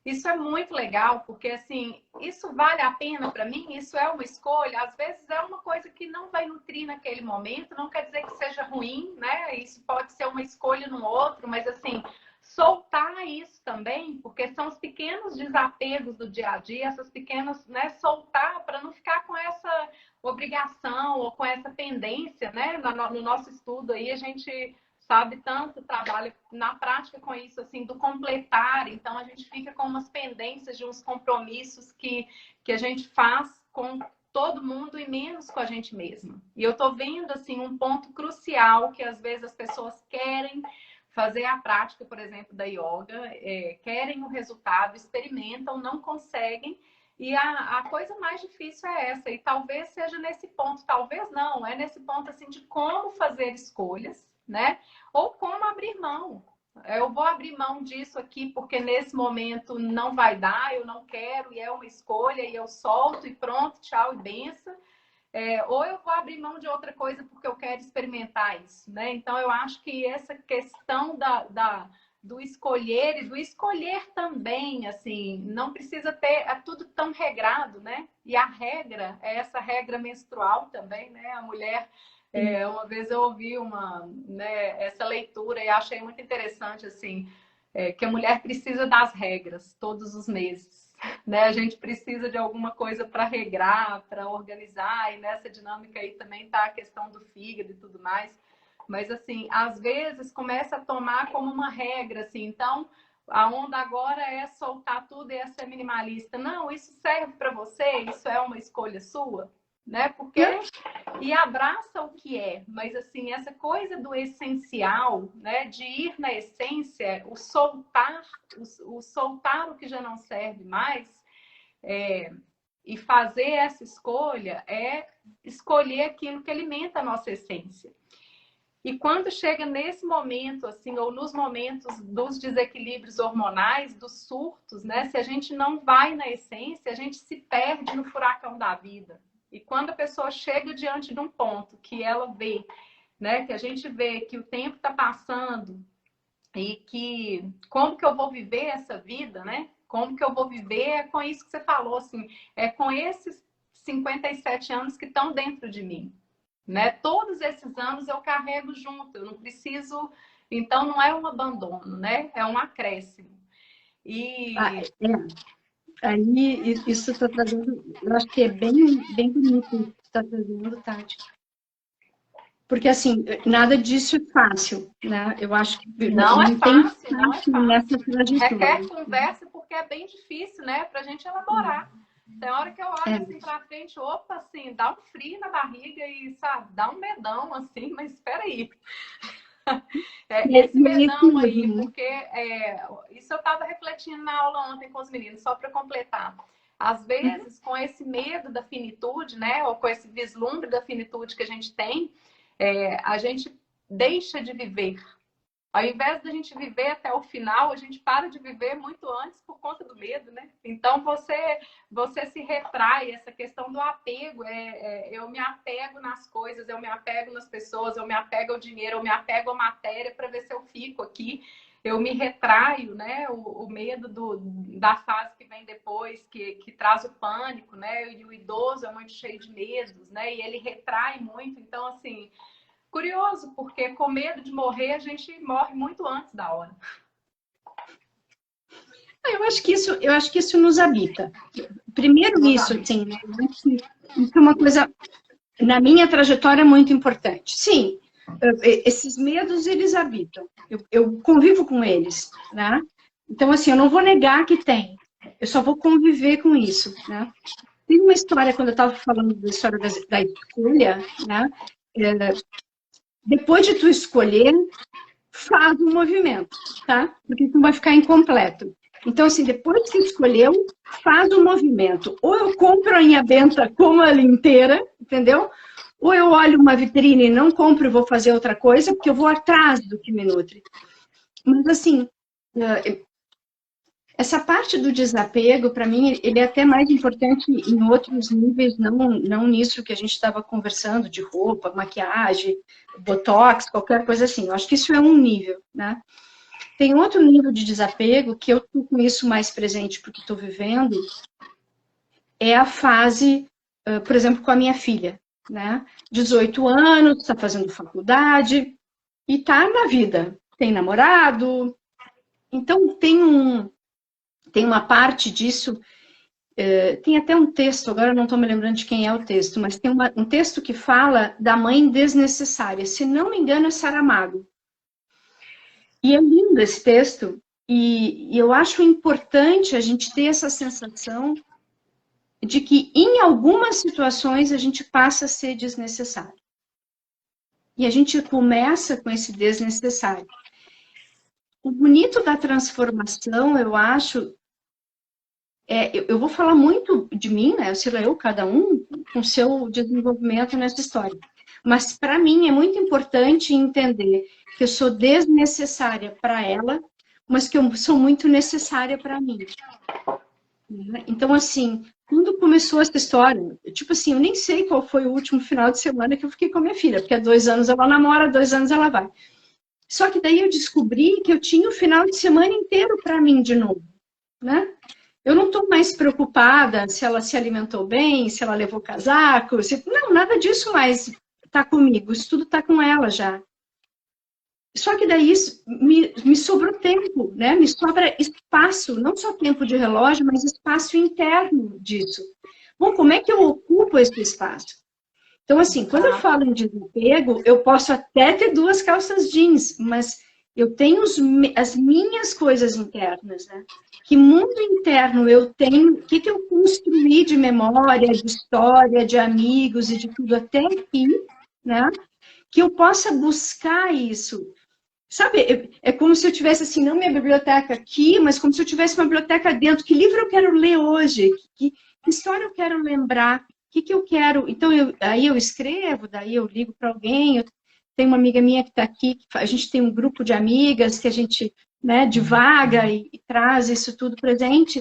isso é muito legal, porque assim, isso vale a pena para mim, isso é uma escolha, às vezes é uma coisa que não vai nutrir naquele momento, não quer dizer que seja ruim, né? Isso pode ser uma escolha no outro, mas assim, soltar isso também, porque são os pequenos desapegos do dia a dia, essas pequenas, né, soltar para não ficar com essa obrigação ou com essa pendência, né? No nosso estudo aí a gente sabe, tanto trabalha na prática com isso, assim, do completar. Então, a gente fica com umas pendências de uns compromissos que a gente faz com todo mundo e menos com a gente mesma. E eu tô vendo, assim, um ponto crucial que às vezes as pessoas querem fazer a prática, por exemplo, da yoga, querem o resultado, experimentam, não conseguem. E a coisa mais difícil é essa, e talvez seja nesse ponto, talvez não, é nesse ponto assim de como fazer escolhas, né? Ou como abrir mão. Eu vou abrir mão disso aqui porque nesse momento não vai dar, eu não quero, e é uma escolha, e eu solto e pronto, tchau e benção. Ou eu vou abrir mão de outra coisa porque eu quero experimentar isso, né? Então eu acho que essa questão do escolher e do escolher também, assim, não precisa ter tudo tão regrado, né? E a regra é essa regra menstrual também, né? A mulher uma vez eu ouvi né, essa leitura e achei muito interessante, assim, que a mulher precisa das regras todos os meses, né? A gente precisa de alguma coisa para regrar, para organizar, e nessa dinâmica aí também está a questão do fígado e tudo mais. Mas, assim, às vezes começa a tomar como uma regra, assim, então a onda agora é soltar tudo e é ser minimalista. Não, isso serve para você, isso é uma escolha sua, né? Porque e abraça o que é, mas assim, essa coisa do essencial, né, de ir na essência, o soltar o que já não serve mais, e fazer essa escolha é escolher aquilo que alimenta a nossa essência. E quando chega nesse momento, assim, ou nos momentos dos desequilíbrios hormonais, dos surtos, né? Se a gente não vai na essência, a gente se perde no furacão da vida. E quando a pessoa chega diante de um ponto que ela vê, né? Que a gente vê que o tempo está passando e que como que eu vou viver essa vida, né? Como que eu vou viver é com isso que você falou, assim, é com esses 57 anos que estão dentro de mim. Né? Todos esses anos eu carrego junto, eu não preciso. Então, não é um abandono, né? É um acréscimo. E. Aí, isso está trazendo, eu acho que é bem, bem bonito isso que está trazendo, Tati. Porque, assim, nada disso é fácil, né? Eu acho que não é fácil, não é fácil. nessa trajetória. Requer conversa porque é bem difícil, né? Para a gente elaborar. Tem hora que eu olho assim para frente, opa, assim, dá um frio na barriga e, sabe, dá um medão, assim, mas espera aí. Esse medão aí, porque isso eu estava refletindo na aula ontem com os meninos, só para completar. Às vezes, com esse medo da finitude, né, ou com esse vislumbre da finitude que a gente tem, a gente deixa de viver, Ao invés da gente viver até o final, a gente para de viver muito antes por conta do medo, né? Então você se retrai, essa questão do apego, eu me apego nas coisas, eu me apego nas pessoas, eu me apego ao dinheiro, eu me apego à matéria para ver se eu fico aqui. Eu me retraio, né? O medo da fase que vem depois, que traz o pânico, né? E o idoso é muito cheio de medos, né? E ele retrai muito. Então, assim, curioso, porque com medo de morrer, a gente morre muito antes da hora. Eu acho que isso nos habita. Primeiro isso, assim, né? Isso é uma coisa, na minha trajetória, muito importante. Sim, esses medos, eles habitam. Eu convivo com eles, né? Então, assim, eu não vou negar que tem. Eu só vou conviver com isso, né? Tem uma história, quando eu estava falando da história da escolha, né? Depois de tu escolher, faz um movimento, tá? Porque tu vai ficar incompleto. Então, assim, depois que escolheu, faz um movimento. Ou eu compro a minha benta como ela inteira, entendeu? Ou eu olho uma vitrine e não compro e vou fazer outra coisa, porque eu vou atrás do que me nutre. Mas, assim, essa parte do desapego, para mim, ele é até mais importante em outros níveis, não nisso que a gente estava conversando, de roupa, maquiagem, botox, qualquer coisa assim. Eu acho que isso é um nível, né? Tem outro nível de desapego, que eu estou com isso mais presente porque estou vivendo, é a fase, por exemplo, com a minha filha, né? 18 anos, está fazendo faculdade e está na vida. Tem namorado. Então, tem uma parte disso, tem até um texto, agora eu não estou me lembrando de quem é o texto, mas tem um texto que fala da mãe desnecessária. Se não me engano, é Saramago. E é lindo esse texto, e eu acho importante a gente ter essa sensação de que, em algumas situações, a gente passa a ser desnecessário. E a gente começa com esse desnecessário. O bonito da transformação, eu acho, eu vou falar muito de mim, né? Eu, cada um com seu desenvolvimento nessa história. Mas, para mim, é muito importante entender que eu sou desnecessária para ela, mas que eu sou muito necessária para mim. Então, assim, quando começou essa história, tipo assim, eu nem sei qual foi o último final de semana que eu fiquei com a minha filha, porque há 2 anos ela namora, 2 anos ela vai. Só que daí eu descobri que eu tinha o final de semana inteiro para mim de novo, né? Eu não estou mais preocupada se ela se alimentou bem, se ela levou casaco, não, nada disso mais está comigo, isso tudo está com ela já. Só que daí me sobrou tempo, né? Me sobra espaço, não só tempo de relógio, mas espaço interno disso. Bom, como é que eu ocupo esse espaço? Então, assim, quando eu falo em desapego, eu posso até ter 2 calças jeans, mas eu tenho as minhas coisas internas, né? Que mundo interno eu tenho, o que eu construí de memória, de história, de amigos e de tudo até aqui, né? Que eu possa buscar isso. Sabe, é como se eu tivesse, assim, não minha biblioteca aqui, mas como se eu tivesse uma biblioteca dentro. Que livro eu quero ler hoje? Que história eu quero lembrar? O que eu quero? Então, aí eu escrevo, daí eu ligo para alguém. Tem uma amiga minha que está aqui, a gente tem um grupo de amigas que a gente, né, divaga e traz isso tudo presente.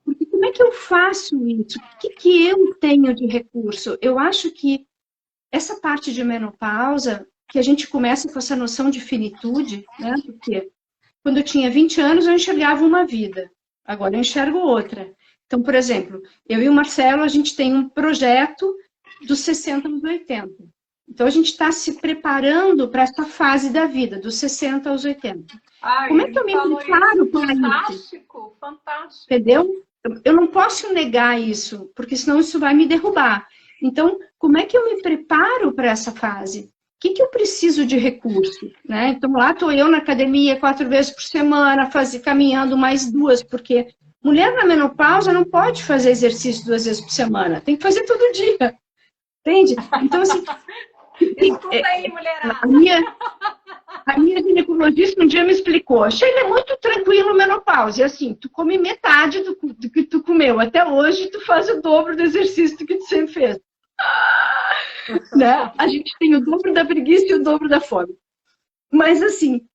Porque como é que eu faço isso? O que eu tenho de recurso? Eu acho que essa parte de menopausa, que a gente começa com essa noção de finitude, né? Porque quando eu tinha 20 anos, eu enxergava uma vida. Agora eu enxergo outra. Então, por exemplo, eu e o Marcelo, a gente tem um projeto dos 60 aos 80. Então, a gente está se preparando para essa fase da vida, dos 60 aos 80. Como é que eu me preparo para isso? Fantástico, fantástico. Entendeu? Eu não posso negar isso, porque senão isso vai me derrubar. Então, como é que eu me preparo para essa fase? O que eu preciso de recurso? Né? Então, lá estou eu na academia 4 vezes por semana, caminhando mais 2, porque mulher na menopausa não pode fazer exercício 2 vezes por semana, tem que fazer todo dia. Entende? Então, assim... Escuta aí, mulherada. A minha ginecologista um dia me explicou, Sheila, é muito tranquilo menopausa, e assim, tu come metade do que tu comeu até hoje, tu faz o dobro do exercício que tu sempre fez. Né? A gente tem o dobro da preguiça e o dobro da fome. Mas assim,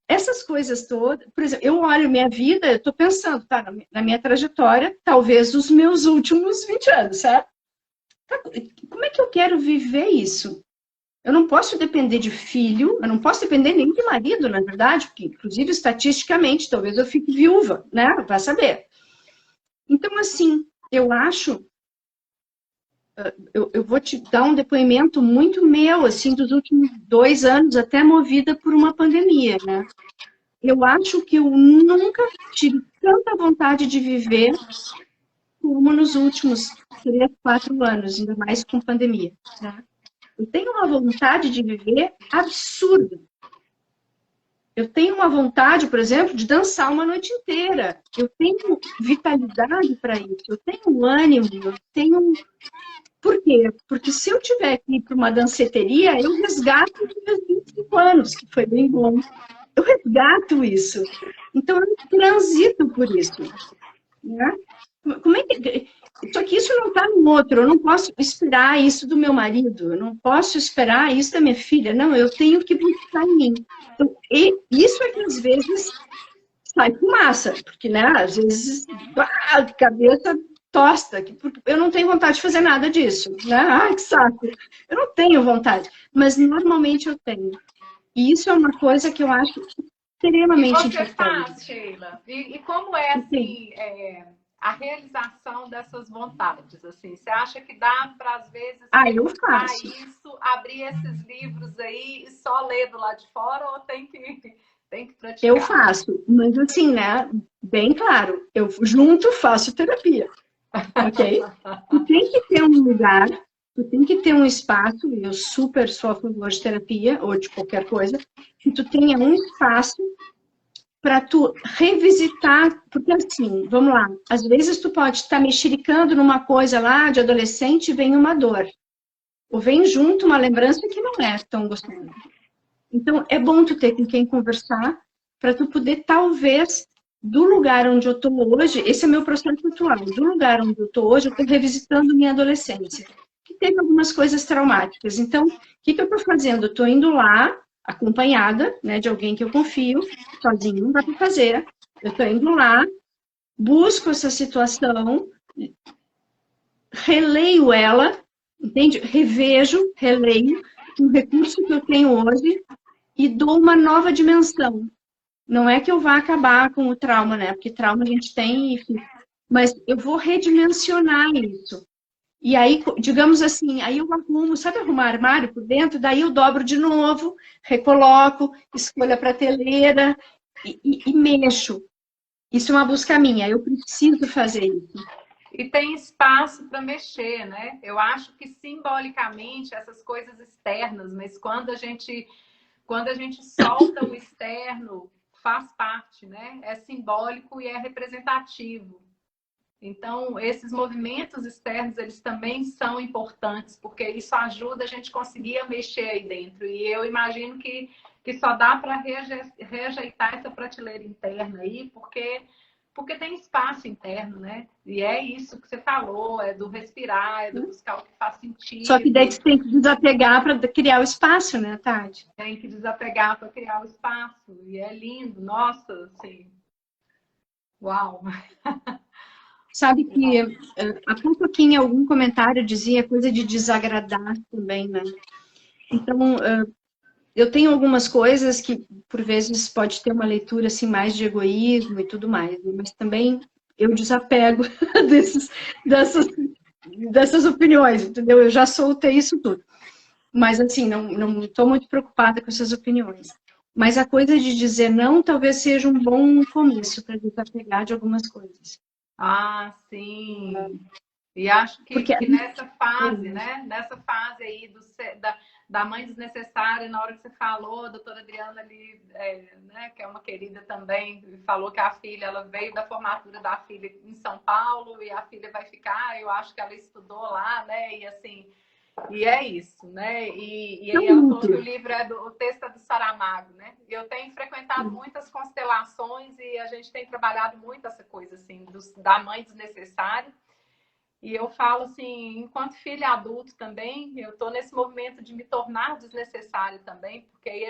Essas coisas todas, por exemplo, eu olho minha vida, eu estou pensando, tá, na minha trajetória, talvez os meus últimos 20 anos, sabe? Tá, como é que eu quero viver isso? Eu não posso depender de filho, eu não posso depender nem de marido, na verdade, porque, inclusive, estatisticamente, talvez eu fique viúva, né? Vai saber. Então, assim, eu acho, eu vou te dar um depoimento muito meu, assim, dos últimos 2 anos, até movida por uma pandemia, né? Eu acho que eu nunca tive tanta vontade de viver como nos últimos 3, 4 anos, ainda mais com pandemia, né? Eu tenho uma vontade de viver absurda. Eu tenho uma vontade, por exemplo, de dançar uma noite inteira. Eu tenho vitalidade para isso. Eu tenho ânimo, eu tenho. Por quê? Porque se eu tiver que ir para uma danceteria, eu resgato os meus 25 anos, que foi bem bom. Eu resgato isso. Então, eu transito por isso. Né? Como é que... Só que isso não está no outro, eu não posso esperar isso do meu marido, eu não posso esperar isso da minha filha, não, eu tenho que buscar em mim. Então, e isso é que às vezes sai fumaça, porque, né, às vezes, a cabeça tosta, porque eu não tenho vontade de fazer nada disso, né? Ai, que saco! Eu não tenho vontade, mas normalmente eu tenho. E isso é uma coisa que eu acho E extremamente você importante. faz, Sheila? E como é, Sim. assim, a realização dessas vontades? Assim, você acha que dá para, às vezes, Ah, eu recuperar faço. isso, abrir esses livros aí e só ler do lado de fora ou tem que Eu praticar? faço, mas assim, né? Bem claro, eu junto faço terapia, ok? Tu tem que ter um lugar, tu tem que ter um espaço, e eu super sou a favor de terapia ou de qualquer coisa, que tu tenha um espaço para tu revisitar, porque assim, vamos lá, às vezes tu pode estar mexericando numa coisa lá de adolescente e vem uma dor, ou vem junto uma lembrança que não é tão gostosa. Então, é bom tu ter com quem conversar para tu poder, talvez, do lugar onde eu estou hoje, esse é meu processo atual, do lugar onde eu estou hoje, eu estou revisitando minha adolescência, que teve algumas coisas traumáticas. Então, o que eu estou fazendo? Eu estou indo lá, acompanhada, né, de alguém que eu confio, sozinho não dá para fazer. Eu estou indo lá, busco essa situação, releio ela, entende? Revejo, releio, um recurso que eu tenho hoje, e dou uma nova dimensão. Não é que eu vá acabar com o trauma, né? Porque trauma a gente tem, enfim. Mas eu vou redimensionar isso. E aí, digamos assim, aí eu arrumo, sabe arrumar armário por dentro? Daí eu dobro de novo, recoloco, escolho a prateleira e mexo. Isso é uma busca minha, eu preciso fazer isso. E tem espaço para mexer, né? Eu acho que simbolicamente essas coisas externas, mas quando a gente solta o externo, faz parte, né? É simbólico e é representativo. Então, esses movimentos externos, eles também são importantes, porque isso ajuda a gente conseguir mexer aí dentro. E eu imagino que só dá para reajeitar essa prateleira interna aí, porque tem espaço interno, né? E é isso que você falou, é do respirar, é do buscar o que faz Só que daí sentido, você tem que desapegar para criar o espaço, né, Tati? tem que desapegar para criar o espaço. E é lindo, nossa, assim, uau! Sabe que há pouco aqui em algum comentário dizia coisa de desagradar também, né? Então, eu tenho algumas coisas que, por vezes, pode ter uma leitura assim mais de egoísmo e tudo mais, né? Mas também eu desapego desses, dessas, dessas opiniões, entendeu? Eu já soltei isso tudo. Mas, assim, não estou muito preocupada com essas opiniões. Mas a coisa de dizer não talvez seja um bom começo para desapegar de algumas coisas. Ah, sim. E acho que, Porque que nessa fase, né? Nessa fase aí da mãe desnecessária, na hora que você falou, a doutora Adriana ali, né, que é uma querida também, falou que a filha, ela veio da formatura da filha em São Paulo e a filha vai ficar, eu acho que ela estudou lá, né? E assim, e é isso, né? E não aí ela falou que o muito. livro o texto é do Saramago, né? E eu tenho frequentado muitas constelações e a gente tem trabalhado muito essa coisa assim, da mãe desnecessária. E eu falo assim, enquanto filha adulto também, eu estou nesse movimento de me tornar desnecessário também, porque aí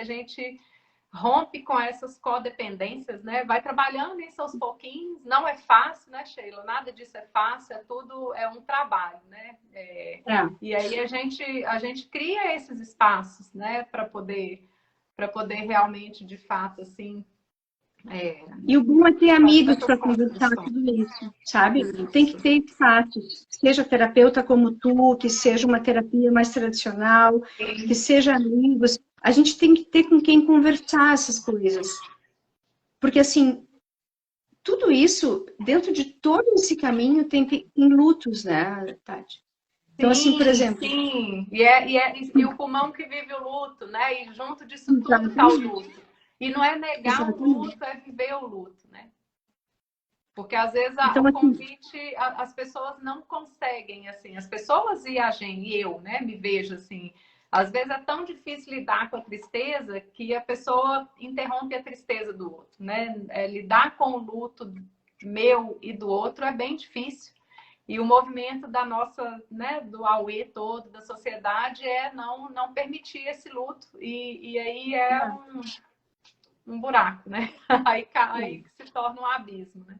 rompe com essas codependências, né? Vai trabalhando nisso aos pouquinhos. Não é fácil, né, Sheila? Nada disso é fácil, é um trabalho, né? E aí a gente cria esses espaços, né, para poder realmente, de fato, assim. E o bom é ter amigos Essas para conversar construções. tudo isso, sabe? Tem que Isso. ter espaços, seja terapeuta como tu, que seja uma terapia mais tradicional, que seja amigos. A gente tem que ter com quem conversar essas coisas. Porque, assim, tudo isso, dentro de todo esse caminho, tem lutos, né, Tati? Então, assim, por exemplo... Sim. E o pulmão que vive o luto, né? E junto disso tudo está o Exatamente. luto. E não é negar o Exatamente. luto, é viver o luto, né? Porque às vezes Então, o assim, convite, as pessoas não conseguem, assim, as pessoas e a gente, e eu, né, me vejo assim, às vezes é tão difícil lidar com a tristeza que a pessoa interrompe a tristeza do outro, né? Lidar com o luto meu e do outro é bem difícil. E o movimento da nossa, né, do AUE todo, da sociedade, é não permitir esse luto. E aí é um buraco, né? Aí que se torna um abismo, né?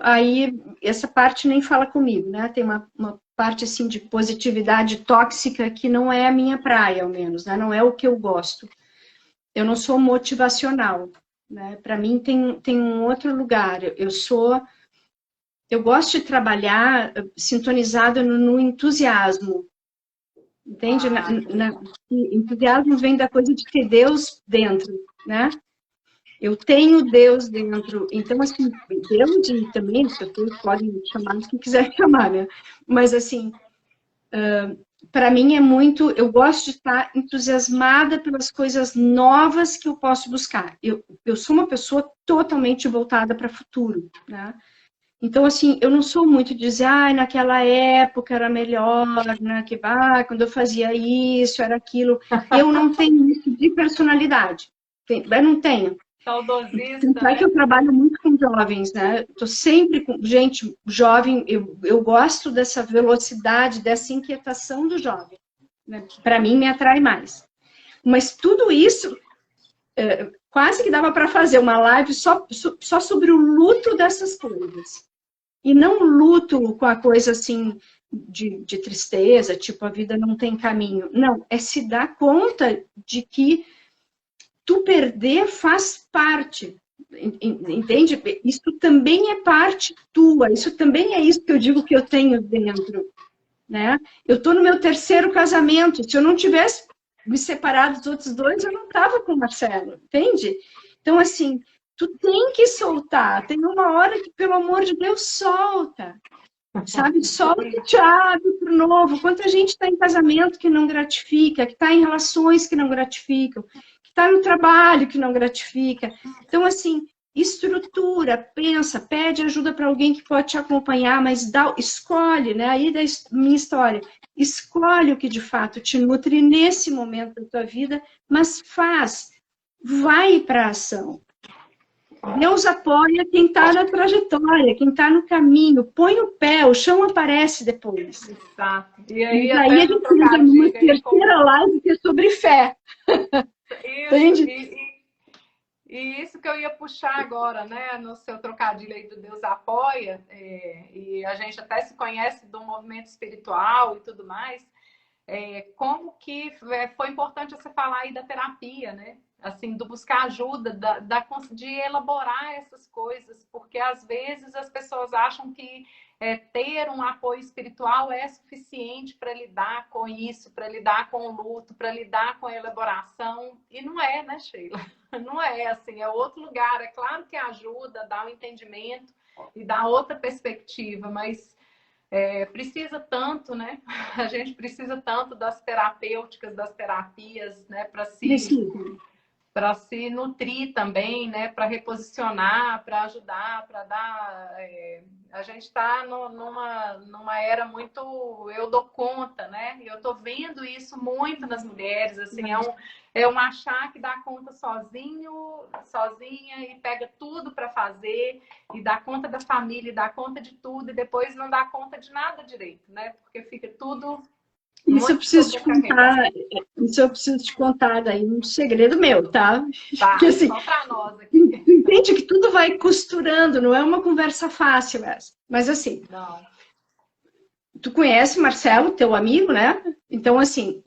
aí essa parte nem fala comigo, né? Tem uma parte assim de positividade tóxica que não é a minha praia, ao menos, né? Não é o que eu gosto. Eu não sou motivacional, né? Para mim tem um outro lugar. Eu gosto de trabalhar sintonizada no entusiasmo, entende? Entusiasmo vem da coisa de ter Deus dentro, né? Eu tenho Deus dentro. Então, assim, Deus e também as pessoas podem chamar do que quiser chamar, né? Mas, assim, para mim é muito... Eu gosto de estar entusiasmada pelas coisas novas que eu posso buscar. Eu sou uma pessoa totalmente voltada para o futuro, né? Então, assim, eu não sou muito de dizer, naquela época era melhor, né? Quando eu fazia isso, era aquilo. Eu não tenho isso de personalidade. Eu não tenho. Saudosista, Tanto é que né? eu trabalho muito com jovens, né? Estou sempre com gente jovem, eu gosto dessa velocidade, dessa inquietação do jovem. Né? Para mim, me atrai mais. Mas tudo isso, quase que dava para fazer uma live só sobre o luto dessas coisas. E não luto com a coisa assim de tristeza, tipo, a vida não tem caminho. Não, é se dar conta de que tu perder faz parte. Entende? Isso também é parte tua, isso também é isso que eu digo que eu tenho dentro, né? Eu estou no meu terceiro casamento, se eu não tivesse me separado dos outros dois, eu não estava com o Marcelo, entende? Então, assim, tu tem que soltar, tem uma hora que, pelo amor de Deus, solta, sabe? Solta e te abre pro novo. Quanta gente está em casamento que não gratifica, que está em relações que não gratificam, que está no trabalho que não gratifica. Então, assim, estrutura, pensa, pede ajuda para alguém que pode te acompanhar, mas escolhe, né? Aí da minha história, escolhe o que de fato te nutre nesse momento da tua vida, mas faz, vai para a ação. Deus apoia quem está na trajetória, quem está no caminho. Põe o pé, o chão aparece depois. Exato. E aí, Mas aí até a no gente usa numa trocadilho aí terceira live que é sobre fé. isso, Entende? e isso que eu ia puxar agora, né? No seu trocadilho aí do Deus apoia, e a gente até se conhece do movimento espiritual e tudo mais. Como que foi importante você falar aí da terapia, né? Assim, do buscar ajuda, de elaborar essas coisas, porque às vezes as pessoas acham que ter um apoio espiritual é suficiente para lidar com isso, para lidar com o luto, para lidar com a elaboração, e não é, né, Sheila? Não é assim, é outro lugar. É claro que ajuda, dá um entendimento e dá outra perspectiva, mas precisa tanto, né? A gente precisa tanto das terapêuticas, das terapias, né? Preciso. Para se nutrir também, né? Para reposicionar, para ajudar, para dar. A gente está numa era muito eu dou conta, né? E eu estou vendo isso muito nas mulheres, assim, é um achar que dá conta sozinha e pega tudo para fazer e dá conta da família, e dá conta de tudo e depois não dá conta de nada direito, né? Porque fica tudo Isso eu preciso te contar, isso eu preciso te contar daí um segredo meu, tá? Tá, Porque assim, só pra nós aqui. entende que tudo vai costurando, não é uma conversa fácil essa. Mas assim, Não. tu conhece Marcelo, teu amigo, né? Então assim,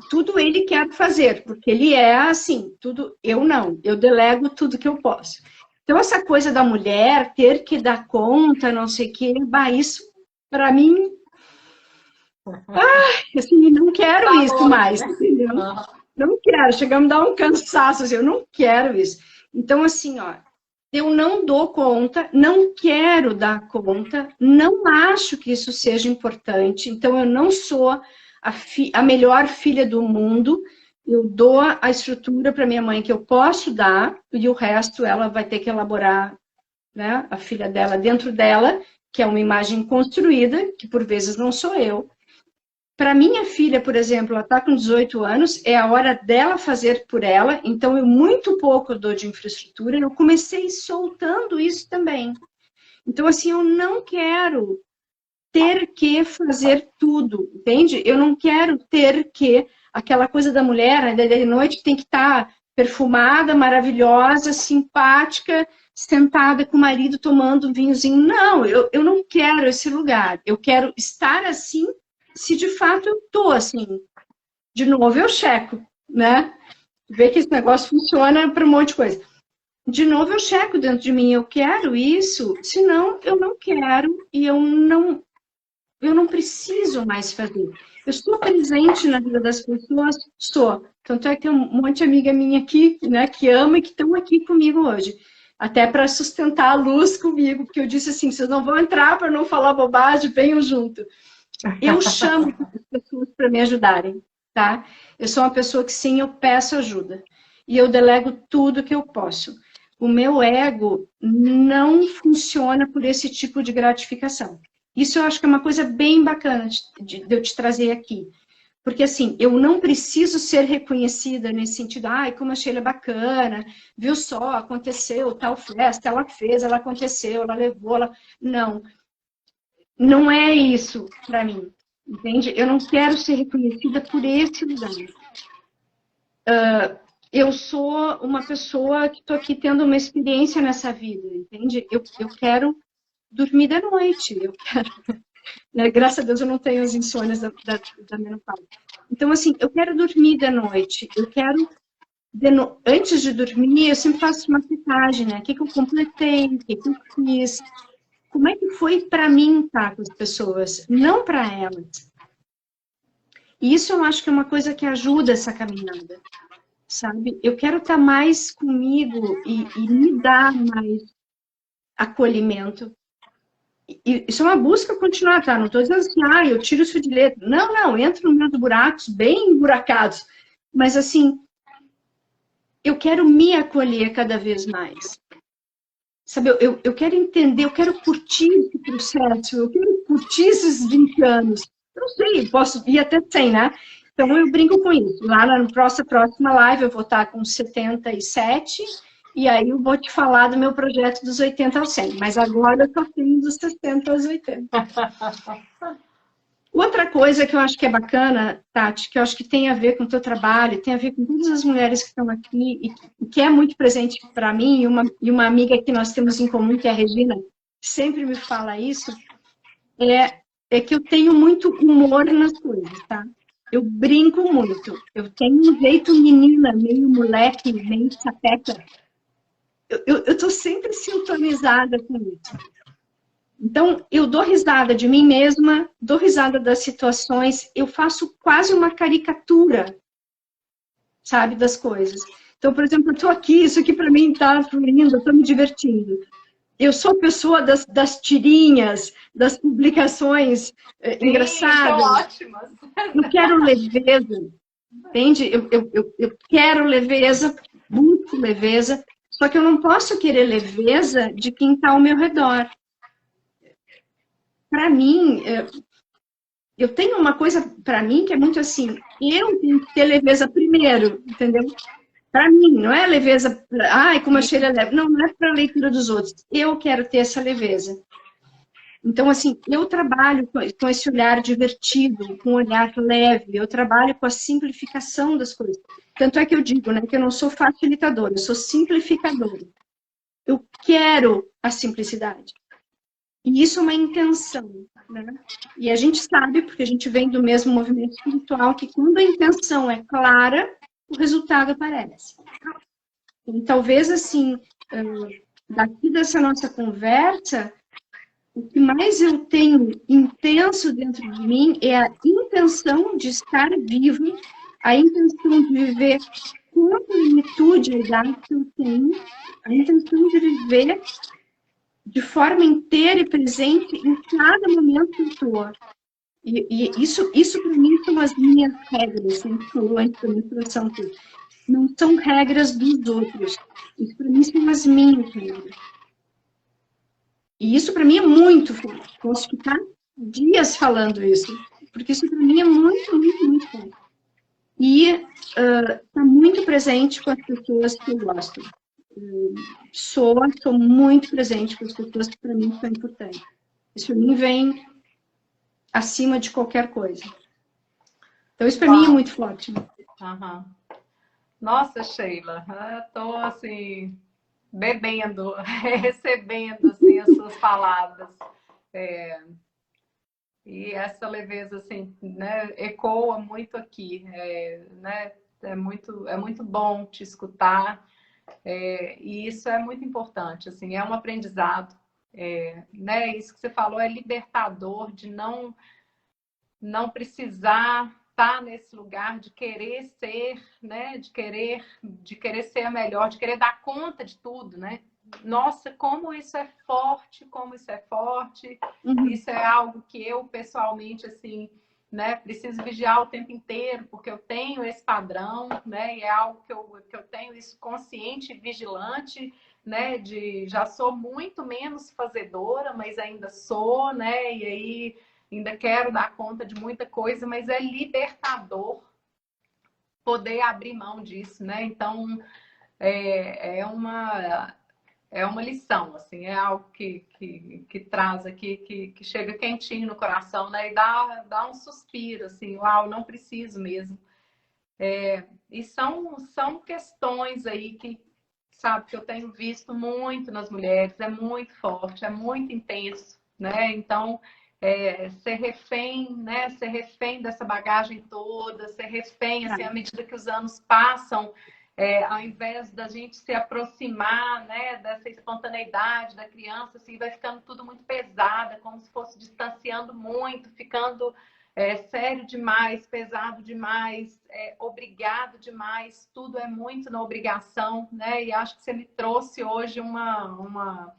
tudo ele quer fazer, porque ele é assim, tudo eu não, eu delego tudo que eu posso. Então essa coisa da mulher ter que dar conta, não sei o quê, bah, isso para mim, assim, não quero Tá isso longe, mais, né? entendeu? Não quero, chega a me dar um cansaço, assim, eu não quero isso. Então, assim, ó, eu não dou conta, não quero dar conta, não acho que isso seja importante, então eu não sou a melhor filha do mundo, eu dou a estrutura para minha mãe que eu posso dar, e o resto ela vai ter que elaborar, né, a filha dela dentro dela, que é uma imagem construída, que por vezes não sou eu. Para minha filha, por exemplo, ela está com 18 anos, é a hora dela fazer por ela, então eu muito pouco dou de infraestrutura, eu comecei soltando isso também. Então, assim, eu não quero ter que fazer tudo, entende? Eu não quero ter que, aquela coisa da mulher, né, de noite tem que estar perfumada, maravilhosa, simpática, sentada com o marido tomando um vinhozinho. Não, eu não quero esse lugar. Eu quero estar assim, se de fato eu estou assim. De novo eu checo, né? Ver que esse negócio funciona para um monte de coisa. De novo eu checo dentro de mim, eu quero isso, senão eu não quero e eu não preciso mais fazer. Eu estou presente na vida das pessoas, estou. Tanto é que tem um monte de amiga minha aqui, né, que ama e que estão aqui comigo hoje. Até para sustentar a luz comigo, porque eu disse assim, vocês não vão entrar para não falar bobagem, venham junto. Eu chamo as pessoas para me ajudarem, tá? Eu sou uma pessoa que sim, eu peço ajuda. E eu delego tudo que eu posso. O meu ego não funciona por esse tipo de gratificação. Isso eu acho que é uma coisa bem bacana de eu te trazer aqui. Porque, assim, eu não preciso ser reconhecida nesse sentido, ai, como a Sheila é bacana, viu só, aconteceu tal festa, ela fez, ela aconteceu, ela levou, ela... Não, não é isso para mim, entende? Eu não quero ser reconhecida por esse lugar. Eu sou uma pessoa que estou aqui tendo uma experiência nessa vida, entende? Eu quero dormir da noite, eu quero... Né? Graças a Deus eu não tenho as insônias da menopausa. Então, assim, eu quero dormir da noite, eu quero... Antes de dormir, eu sempre faço uma pitagem, né? O que eu completei, o que eu fiz... Como é que foi para mim estar com as pessoas, não para elas? E isso eu acho que é uma coisa que ajuda essa caminhada, sabe? Eu quero estar mais comigo e me dar mais acolhimento. E isso é uma busca continuar, tá? Não estou dizendo assim, eu tiro isso de letra. Não, não, entro no meio dos buracos, bem emburacados. Mas, assim, eu quero me acolher cada vez mais. Sabe, eu quero entender, eu quero curtir esse processo, eu quero curtir esses 20 anos. Eu não sei, posso ir até 100, né? Então, eu brinco com isso. Lá na próxima live, eu vou estar com 77, e aí eu vou te falar do meu projeto dos 80 aos 100. Mas agora eu só tenho dos 60 aos 80. Outra coisa que eu acho que é bacana, Tati, que eu acho que tem a ver com o teu trabalho, tem a ver com todas as mulheres que estão aqui, e que é muito presente para mim, e uma amiga que nós temos em comum, que é a Regina, sempre me fala isso, é que eu tenho muito humor nas coisas, tá? Eu brinco muito. Eu tenho um jeito menina, meio moleque, meio sapeca. Eu estou sempre sintonizada com isso. Então, eu dou risada de mim mesma, dou risada das situações, eu faço quase uma caricatura, sabe, das coisas. Então, por exemplo, eu estou aqui, isso aqui para mim está fluindo, eu estou me divertindo. Eu sou a pessoa das tirinhas, das publicações engraçadas. São ótimas. Eu quero leveza, entende? Eu quero leveza, busco leveza, só que eu não posso querer leveza de quem está ao meu redor. Para mim, eu tenho uma coisa para mim que é muito assim, eu tenho que ter leveza primeiro, entendeu? Para mim, não é leveza, ai, como a Sheila é leve. Não, não é para a leitura dos outros. Eu quero ter essa leveza. Então, assim, eu trabalho com esse olhar divertido, com um olhar leve, eu trabalho com a simplificação das coisas. Tanto é que eu digo, né, que eu não sou facilitadora, eu sou simplificadora. Eu quero a simplicidade. E isso é uma intenção, né? E a gente sabe, porque a gente vem do mesmo movimento espiritual, que quando a intenção é clara, o resultado aparece. E talvez, assim, daqui dessa nossa conversa, o que mais eu tenho intenso dentro de mim é a intenção de estar vivo, a intenção de viver com a plenitude a idade que eu tenho, a intenção de viver de forma inteira e presente em cada momento que eu estou. E isso para mim são as minhas regras, né? Falou antes da menstruação, não são regras dos outros. Isso para mim são as minhas regras. E isso para mim é muito forte. Posso ficar dias falando isso, porque isso para mim é muito, muito, muito forte. E está muito presente com as pessoas que eu gosto. Sou muito presente com as pessoas que para mim são importantes. Isso para mim vem acima de qualquer coisa. Então isso para mim é muito forte. Uhum. Nossa, Sheila, estou assim bebendo, recebendo assim as suas palavras. E essa leveza assim, né, ecoa muito aqui, né? É muito bom te escutar. E isso é muito importante, assim, é um aprendizado, né? Isso que você falou é libertador de não precisar estar nesse lugar de querer ser, né? De querer ser a melhor, de querer dar conta de tudo, né? Nossa, como isso é forte, como isso é forte. Uhum. Isso é algo que eu pessoalmente, assim, né, preciso vigiar o tempo inteiro, porque eu tenho esse padrão, né, e é algo que eu tenho isso consciente e vigilante, né, já sou muito menos fazedora, mas ainda sou, né, e aí ainda quero dar conta de muita coisa, mas é libertador poder abrir mão disso, né, então é uma lição, assim, é algo que traz aqui, que chega quentinho no coração, né? E dá um suspiro, assim, uau, não preciso mesmo. E são questões aí que, sabe, que eu tenho visto muito nas mulheres, é muito forte, é muito intenso, né? Então, ser refém, né? Ser refém dessa bagagem toda, ser refém, assim, à medida que os anos passam, ao invés da gente se aproximar, né, dessa espontaneidade da criança, assim, vai ficando tudo muito pesada, como se fosse distanciando muito, ficando sério demais, pesado demais, obrigado demais, tudo é muito na obrigação, né? E acho que você me trouxe hoje uma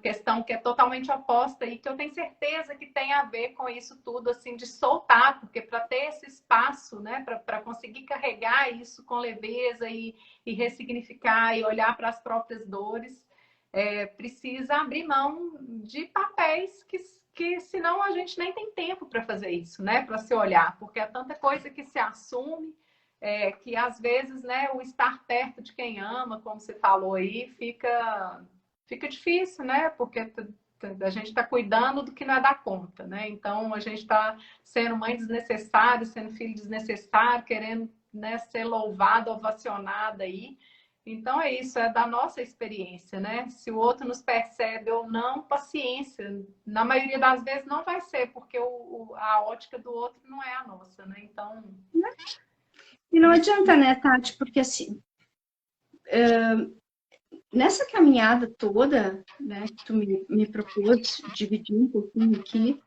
questão que é totalmente oposta e que eu tenho certeza que tem a ver com isso tudo, assim, de soltar, porque para ter esse espaço, né, para conseguir carregar isso com leveza e ressignificar e olhar para as próprias dores, precisa abrir mão de papéis que senão a gente nem tem tempo para fazer isso, né, para se olhar, porque é tanta coisa que se assume, que às vezes, né, o estar perto de quem ama, como você falou aí, fica difícil, né? Porque a gente está cuidando do que não é dar conta, né? Então, a gente está sendo mãe desnecessária, sendo filho desnecessário, querendo, né, ser louvada, ovacionada aí. Então, é isso, é da nossa experiência, né? Se o outro nos percebe ou não, paciência. Na maioria das vezes não vai ser, porque a ótica do outro não é a nossa, né? Então... E não adianta, né, Tati? Porque, assim... nessa caminhada toda, né, que tu me propôs dividir um pouquinho aqui,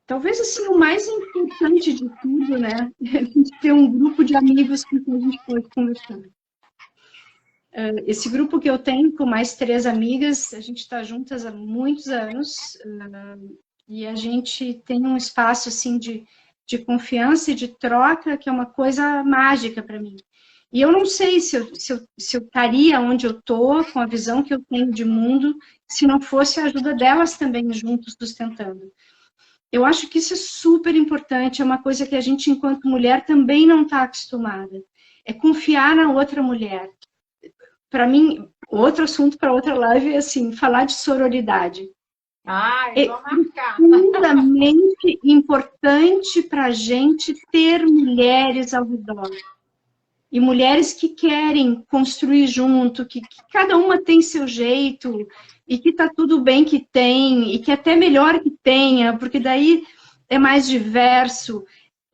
talvez assim o mais importante de tudo, né, é a gente ter um grupo de amigos com quem a gente pode conversar. Esse grupo que eu tenho com mais 3 amigas, a gente está juntas há muitos anos e a gente tem um espaço assim de confiança e de troca que é uma coisa mágica para mim. E eu não sei se eu estaria onde eu estou, com a visão que eu tenho de mundo, se não fosse a ajuda delas também juntos sustentando. Eu acho que isso é super importante, é uma coisa que a gente, enquanto mulher, também não está acostumada. É confiar na outra mulher. Para mim, outro assunto para outra live é assim, falar de sororidade. Ai, vou marcar. Profundamente importante para a gente ter mulheres ao redor. E mulheres que querem construir junto, que cada uma tem seu jeito, e que tá tudo bem que tem, e que até melhor que tenha, porque daí é mais diverso.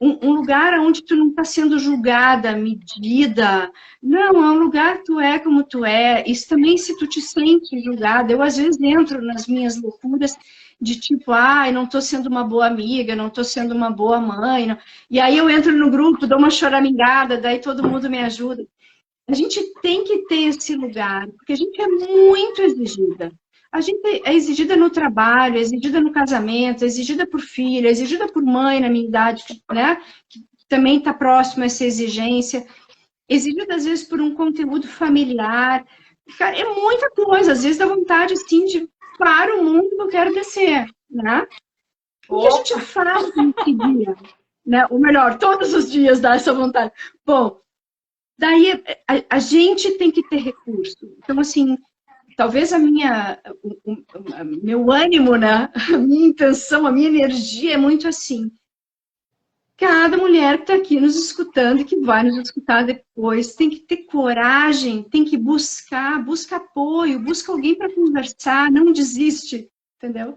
Um lugar onde tu não está sendo julgada, medida. Não, é um lugar que tu é como tu é. Isso também, se tu te sente julgada. Eu, às vezes, entro nas minhas loucuras de tipo, ai, não estou sendo uma boa amiga, não estou sendo uma boa mãe. Não. E aí eu entro no grupo, dou uma choramingada, daí todo mundo me ajuda. A gente tem que ter esse lugar, porque a gente é muito exigida. A gente é exigida no trabalho, é exigida no casamento, é exigida por filho, é exigida por mãe na minha idade, né? Que também está próximo a essa exigência. Exigida, às vezes, por um conteúdo familiar. Cara, é muita coisa. Às vezes dá vontade, assim, de para o mundo que eu quero descer, né? O que a gente faz nesse dia? Né? Ou melhor, todos os dias dá essa vontade. Bom, daí a gente tem que ter recurso. Então, assim, talvez meu ânimo, né? A minha intenção, a minha energia é muito assim. Cada mulher que está aqui nos escutando e que vai nos escutar depois tem que ter coragem, tem que busca apoio, busca alguém para conversar, não desiste, entendeu?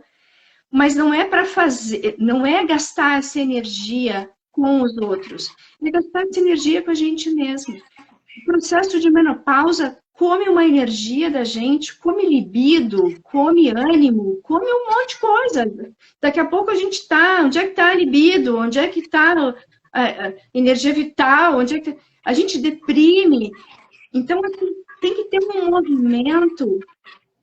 Mas não é para fazer, não é gastar essa energia com os outros, é gastar essa energia com a gente mesmo. O processo de menopausa come uma energia da gente, come libido, come ânimo, come um monte de coisa. Daqui a pouco a gente está, onde é que está a libido? Onde é que está a energia vital? Onde é que a gente deprime? Então, assim, tem que ter um movimento,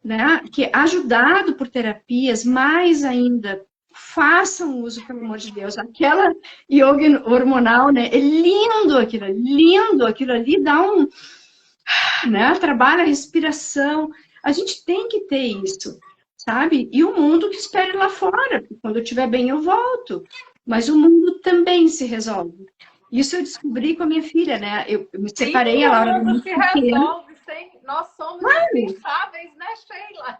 né, que é ajudado por terapias, mais ainda, façam uso, pelo amor de Deus. Aquela yoga hormonal, né, é lindo aquilo ali dá um... Né? Trabalha a respiração. A gente tem que ter isso, sabe? E o mundo que espere lá fora. Quando eu estiver bem, eu volto. Mas o mundo também se resolve. Isso eu descobri com a minha filha, né? Eu me separei, a Laura... O mundo se resolve, nós somos indispensáveis, né, Sheila?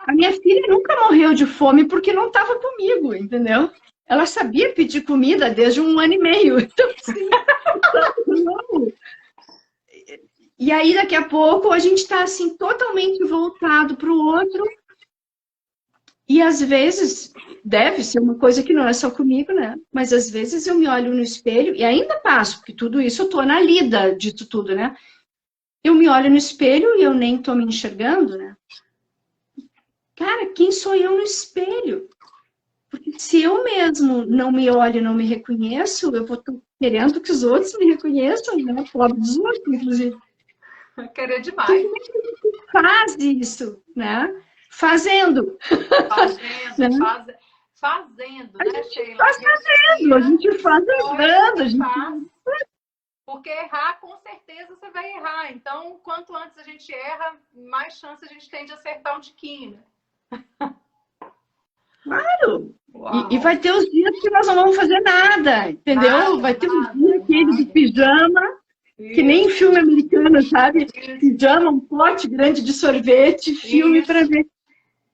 A minha filha nunca morreu de fome porque não estava comigo, entendeu? Ela sabia pedir comida desde 1 ano e meio. Então, assim, não. E aí, daqui a pouco, a gente está, assim, totalmente voltado para o outro. E, às vezes, deve ser uma coisa que não é só comigo, né? Mas, às vezes, eu me olho no espelho e ainda passo, porque tudo isso eu estou na lida de tudo, né? Eu me olho no espelho e eu nem estou me enxergando, né? Cara, quem sou eu no espelho? Porque se eu mesmo não me olho, não me reconheço, eu vou estar querendo que os outros me reconheçam, né? Pobre dos outros, inclusive. Querer demais. Como é que a gente faz isso, né? Fazendo, né, Sheila? A gente faz errando, a gente faz. Porque errar, com certeza você vai errar. Então, quanto antes a gente erra, mais chance a gente tem de acertar um tiquinho. Claro! E vai ter os dias que nós não vamos fazer nada, entendeu? Vai ter um dia aquele de pijama, que nem filme americano, sabe? Pijama, um pote grande de sorvete, filme para ver.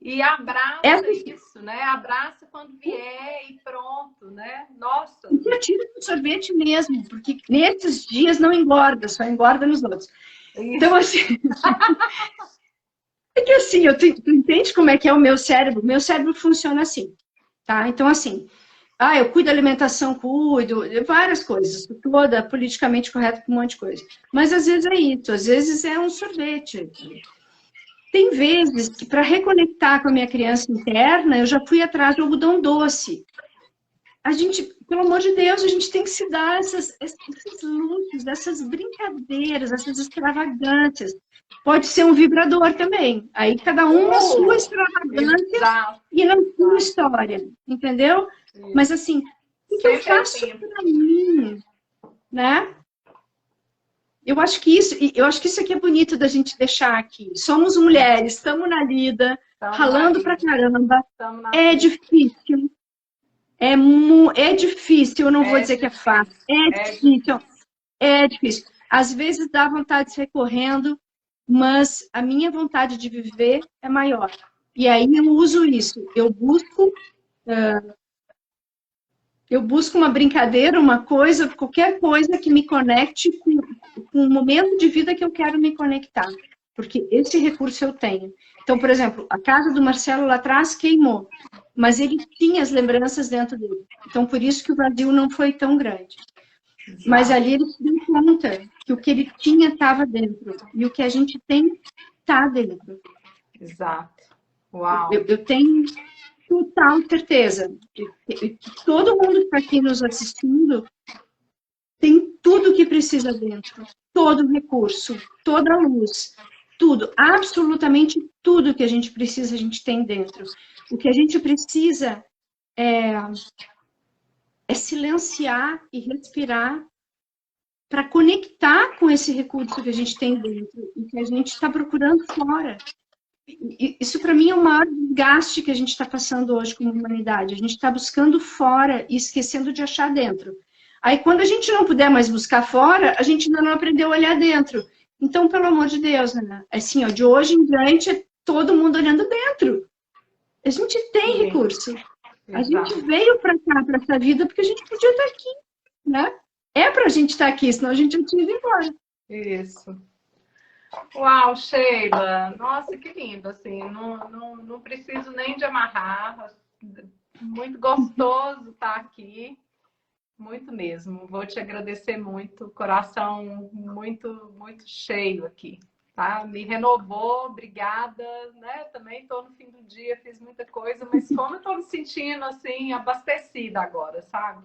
E abraça isso, né? Abraça quando vier e pronto, né? Nossa! E tira o sorvete mesmo, porque nesses dias não engorda, só engorda nos outros. Então, assim... É que assim, tu entende como é que é o meu cérebro? Meu cérebro funciona assim, tá? Então, assim, eu cuido da alimentação, cuido, de várias coisas, toda politicamente correta com um monte de coisa. Mas às vezes é isso, às vezes é um sorvete. Tem vezes que para reconectar com a minha criança interna, eu já fui atrás do algodão doce. A gente, pelo amor de Deus, a gente tem que se dar esses luxos, essas brincadeiras, essas extravagâncias. Pode ser um vibrador também. Aí cada um na sua extravagância e na sua história, entendeu? Mas assim, o que eu faço para mim, né? Eu acho que isso aqui é bonito da gente deixar aqui. Somos mulheres, estamos na lida, ralando pra caramba. É difícil. É difícil, eu não vou dizer que é fácil. É difícil. Às vezes dá vontade de sair correndo, mas a minha vontade de viver é maior. E aí eu uso isso, eu busco uma brincadeira, uma coisa, qualquer coisa que me conecte com o momento de vida que eu quero me conectar, porque esse recurso eu tenho. Então, por exemplo, a casa do Marcelo lá atrás queimou, mas ele tinha as lembranças dentro dele. Então, por isso que o Brasil não foi tão grande. Mas ali ele se deu conta que o que ele tinha estava dentro, e o que a gente tem está dentro. Exato. Uau. Eu tenho total certeza que todo mundo que está aqui nos assistindo tem tudo o que precisa dentro, todo o recurso, toda a luz, tudo, absolutamente tudo que a gente precisa, a gente tem dentro. O que a gente precisa é silenciar e respirar para conectar com esse recurso que a gente tem dentro e que a gente está procurando fora. Isso, para mim, é o maior desgaste que a gente está passando hoje como humanidade. A gente está buscando fora e esquecendo de achar dentro. Aí, quando a gente não puder mais buscar fora, a gente ainda não aprendeu a olhar dentro. Então, pelo amor de Deus, né? Assim, ó, de hoje em diante, é todo mundo olhando dentro. A gente tem recurso. A gente veio para cá, para essa vida, porque a gente podia estar aqui, né? É para a gente estar aqui, senão a gente não tinha ido embora. Isso. Uau, Sheila! Nossa, que lindo, assim, não preciso nem de amarrar, muito gostoso estar aqui, muito mesmo, vou te agradecer muito, coração muito, muito cheio aqui, tá? Me renovou, obrigada, né? Também estou no fim do dia, fiz muita coisa, mas como eu estou me sentindo, assim, abastecida agora, sabe?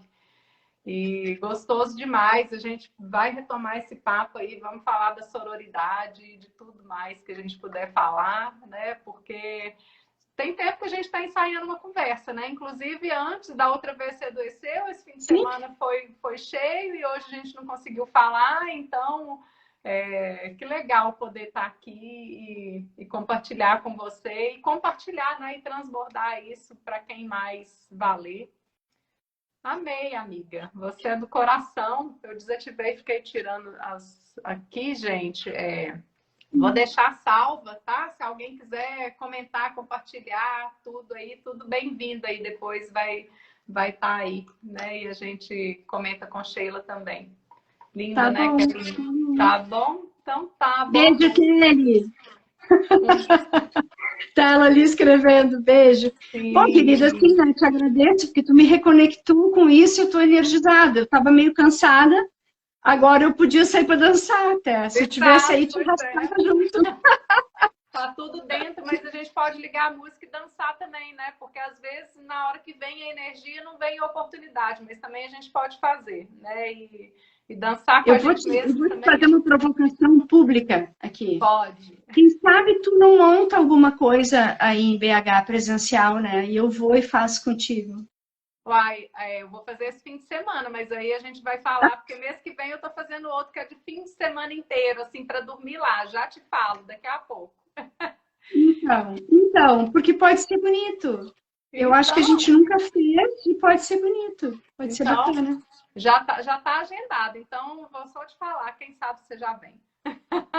E gostoso demais, a gente vai retomar esse papo aí, vamos falar da sororidade, de tudo mais que a gente puder falar, né? Porque tem tempo que a gente está ensaiando uma conversa, né? Inclusive, antes da outra vez você adoeceu, esse fim de semana foi cheio e hoje a gente não conseguiu falar, então que legal poder estar aqui e compartilhar com você e compartilhar, né? E transbordar isso para quem mais valer. Amei, amiga. Você é do coração. Eu desativei, fiquei tirando aqui, gente. Vou deixar salva, tá? Se alguém quiser comentar, compartilhar, tudo aí, tudo bem-vindo aí. Depois vai estar aí, né? E a gente comenta com Sheila também. Linda, Tá né, bom. Kelly? Tá bom? Então tá bom. Beijo, Kelly. Tá ela ali escrevendo, beijo. Sim. Bom, querida, assim, né, te agradeço, porque tu me reconectou com isso e eu tô energizada. Eu tava meio cansada, agora eu podia sair para dançar até. Se eu tivesse aí, te arrastava junto. Tá tudo dentro, mas a gente pode ligar a música e dançar também, né? Porque às vezes, na hora que vem a energia, não vem a oportunidade, mas também a gente pode fazer, né? E dançar com a gente mesmo também. Eu vou fazer uma provocação pública aqui. Pode. Quem sabe tu não monta alguma coisa aí em BH presencial, né? E eu vou e faço contigo. Uai, eu vou fazer esse fim de semana, mas aí a gente vai falar, porque mês que vem eu tô fazendo outro que é de fim de semana inteiro, assim, para dormir lá. Já te falo, daqui a pouco. Então, porque pode ser bonito. Eu acho que a gente nunca fez e pode ser bonito. Pode ser bacana. Já tá agendado, então vou só te falar, quem sabe você já vem.